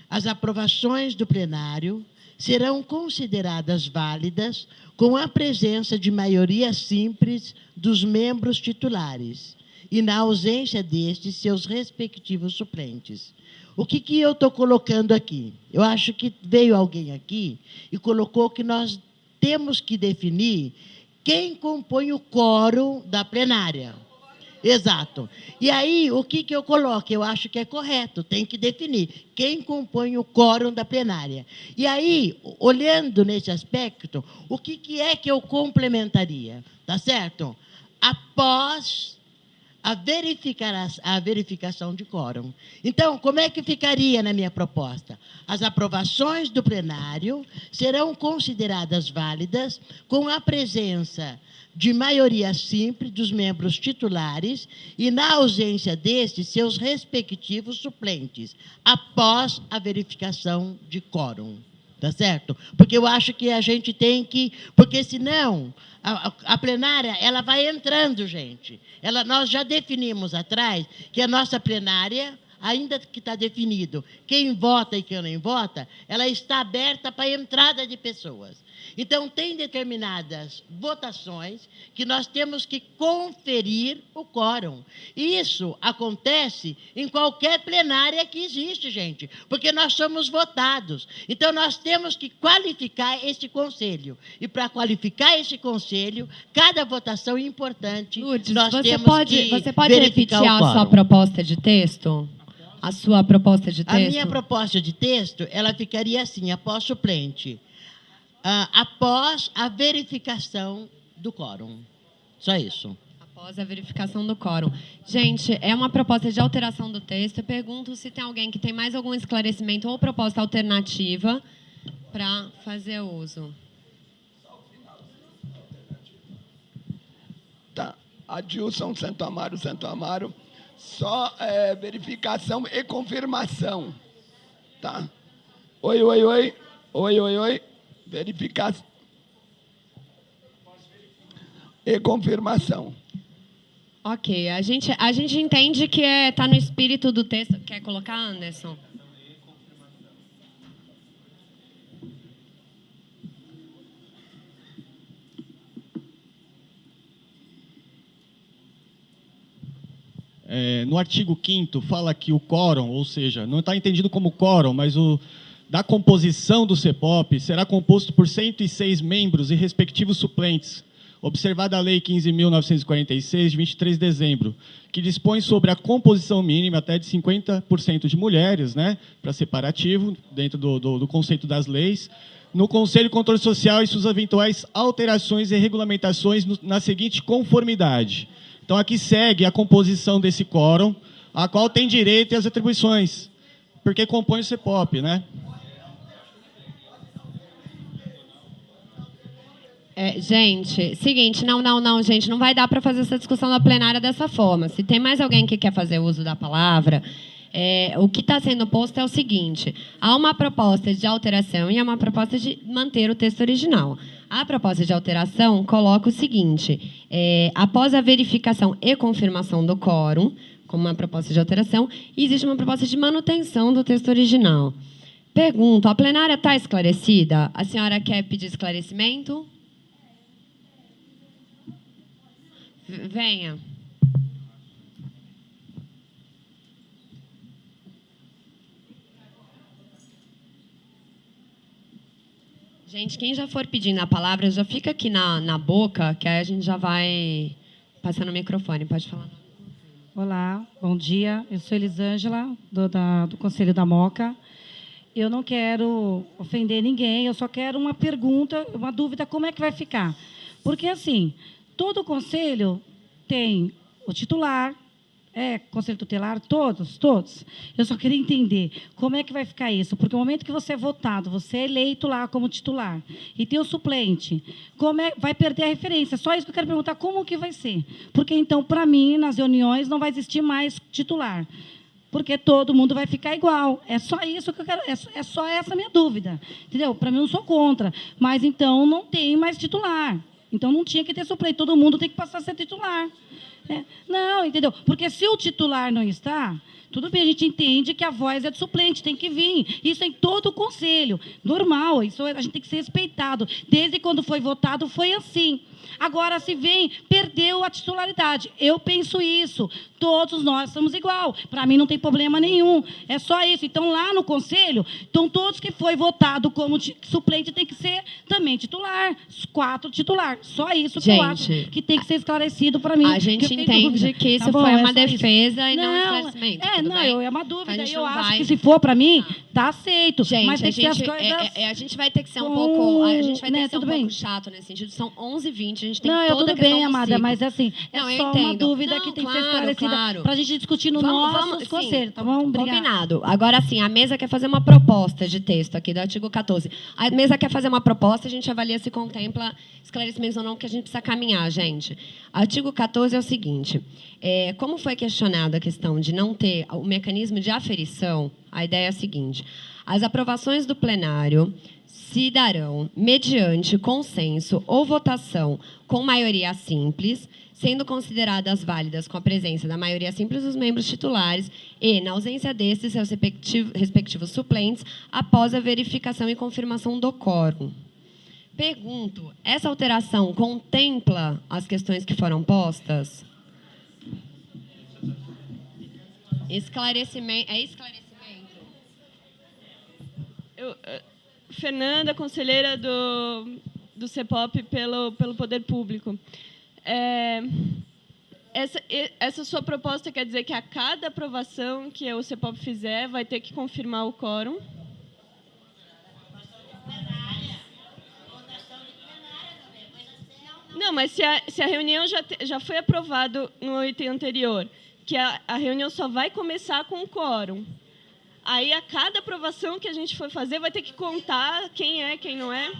as aprovações do plenário serão consideradas válidas com a presença de maioria simples dos membros titulares e, na ausência destes, seus respectivos suplentes. O que eu estou colocando aqui? Eu acho que veio alguém aqui e colocou que nós temos que definir quem compõe o quórum da plenária. Exato. E aí, o que eu coloco? Eu acho que é correto, tem que definir quem compõe o quórum da plenária. E aí, olhando nesse aspecto, o que é que eu complementaria? Tá certo? Após a verificação de quórum. Então, como é que ficaria na minha proposta? As aprovações do plenário serão consideradas válidas com a presença de maioria simples dos membros titulares e, na ausência destes, seus respectivos suplentes, após a verificação de quórum. Tá certo? Porque eu acho que a gente tem que... Porque, senão, a plenária ela vai entrando, gente. Nós já definimos atrás que a nossa plenária, ainda que está definido quem vota e quem não vota, ela está aberta para a entrada de pessoas. Então, tem determinadas votações que nós temos que conferir o quórum. Isso acontece em qualquer plenária que existe, gente, porque nós somos votados. Então, nós temos que qualificar esse conselho. E, para qualificar esse conselho, cada votação é importante. Lourdes, nós você temos pode repetir a sua proposta de texto? A sua proposta de texto? A minha proposta de texto, ela ficaria assim, após suplente. Após a verificação do quórum. Só isso. Após a verificação do quórum. Gente, é uma proposta de alteração do texto. Eu pergunto se tem alguém que tem mais algum esclarecimento ou proposta alternativa para fazer uso. Tá. Adilson Santo Amaro. Só verificação e confirmação. Tá? Oi. Verificação e confirmação. Ok, a gente entende que está no espírito do texto. Quer colocar, Anderson? No artigo 5º fala que o quórum, ou seja, não está entendido como quórum, mas da composição do CEPOP será composto por 106 membros e respectivos suplentes, observada a Lei 15.946, de 23 de dezembro, que dispõe sobre a composição mínima até de 50% de mulheres, né, para separativo, dentro do conceito das leis, no Conselho de Controle Social e suas eventuais alterações e regulamentações na seguinte conformidade. Então, aqui segue a composição desse quórum, a qual tem direito e as atribuições, porque compõe o CEPOP, né? Gente, seguinte, não, gente, não vai dar para fazer essa discussão na plenária dessa forma. Se tem mais alguém que quer fazer uso da palavra, o que está sendo posto é o seguinte: há uma proposta de alteração e há uma proposta de manter o texto original. A proposta de alteração coloca o seguinte: após a verificação e confirmação do quórum, como uma proposta de alteração, existe uma proposta de manutenção do texto original. Pergunto, a plenária está esclarecida? A senhora quer pedir esclarecimento? Venha. Gente, quem já for pedindo a palavra, já fica aqui na boca, que aí a gente já vai passando o microfone. Pode falar. Olá, bom dia. Eu sou Elisângela, do Conselho da Moca. Eu não quero ofender ninguém, eu só quero uma pergunta, uma dúvida, como é que vai ficar? Porque, assim, todo conselho tem o titular, conselho tutelar, todos. Eu só queria entender como é que vai ficar isso, porque no momento que você é votado, você é eleito lá como titular, e tem o suplente, vai perder a referência. Só isso que eu quero perguntar, como que vai ser? Porque, então, para mim, nas reuniões, não vai existir mais titular, porque todo mundo vai ficar igual. É só isso que eu quero, é só essa a minha dúvida. Entendeu? Para mim, eu não sou contra, mas, então, não tem mais titular. Então, não tinha que ter suplente, todo mundo tem que passar a ser titular. Não, entendeu? Porque se o titular não está, tudo bem, a gente entende que a voz é do suplente, tem que vir. Isso é em todo o conselho. Normal, isso a gente tem que ser respeitado. Desde quando foi votado, foi assim. Agora, se vem, perdeu a titularidade. Eu penso isso. Todos nós somos igual. Para mim, não tem problema nenhum. É só isso. Então, lá no conselho, então, todos que foi votado como suplente tem que ser também titular. 4 titular. Só isso que eu acho que tem que ser esclarecido para mim. A gente entende que isso foi uma defesa e não um esclarecimento. É uma dúvida. Eu acho que se for para mim, tá aceito. Gente, mas tem que ser as coisas... a gente vai ter que ser um pouco... A gente vai ter que ser um pouco chato nesse sentido. São 11h20, a gente tem toda a questão bem, amada, mas assim, eu uma dúvida que tem que ser esclarecida para a gente discutir no nosso conselho, tá bom? Obrigada. Combinado. Agora, sim, a mesa quer fazer uma proposta de texto aqui do artigo 14. A mesa quer fazer uma proposta, a gente avalia se contempla esclarecimentos ou não, que a gente precisa caminhar, gente. Artigo 14 é o seguinte: como foi questionada a questão de não ter o mecanismo de aferição, a ideia é a seguinte: as aprovações do plenário se darão mediante consenso ou votação com maioria simples, sendo consideradas válidas com a presença da maioria simples dos membros titulares e, na ausência destes, seus respectivos suplentes, após a verificação e confirmação do quórum. Pergunto, essa alteração contempla as questões que foram postas? Esclarecimento. Fernanda, conselheira do CEPOP pelo Poder Público. Essa sua proposta quer dizer que a cada aprovação que o CEPOP fizer vai ter que confirmar o quórum? Não, mas se a reunião já foi aprovada no item anterior, que a reunião só vai começar com o quórum, aí a cada aprovação que a gente for fazer vai ter que contar quem é, quem não é?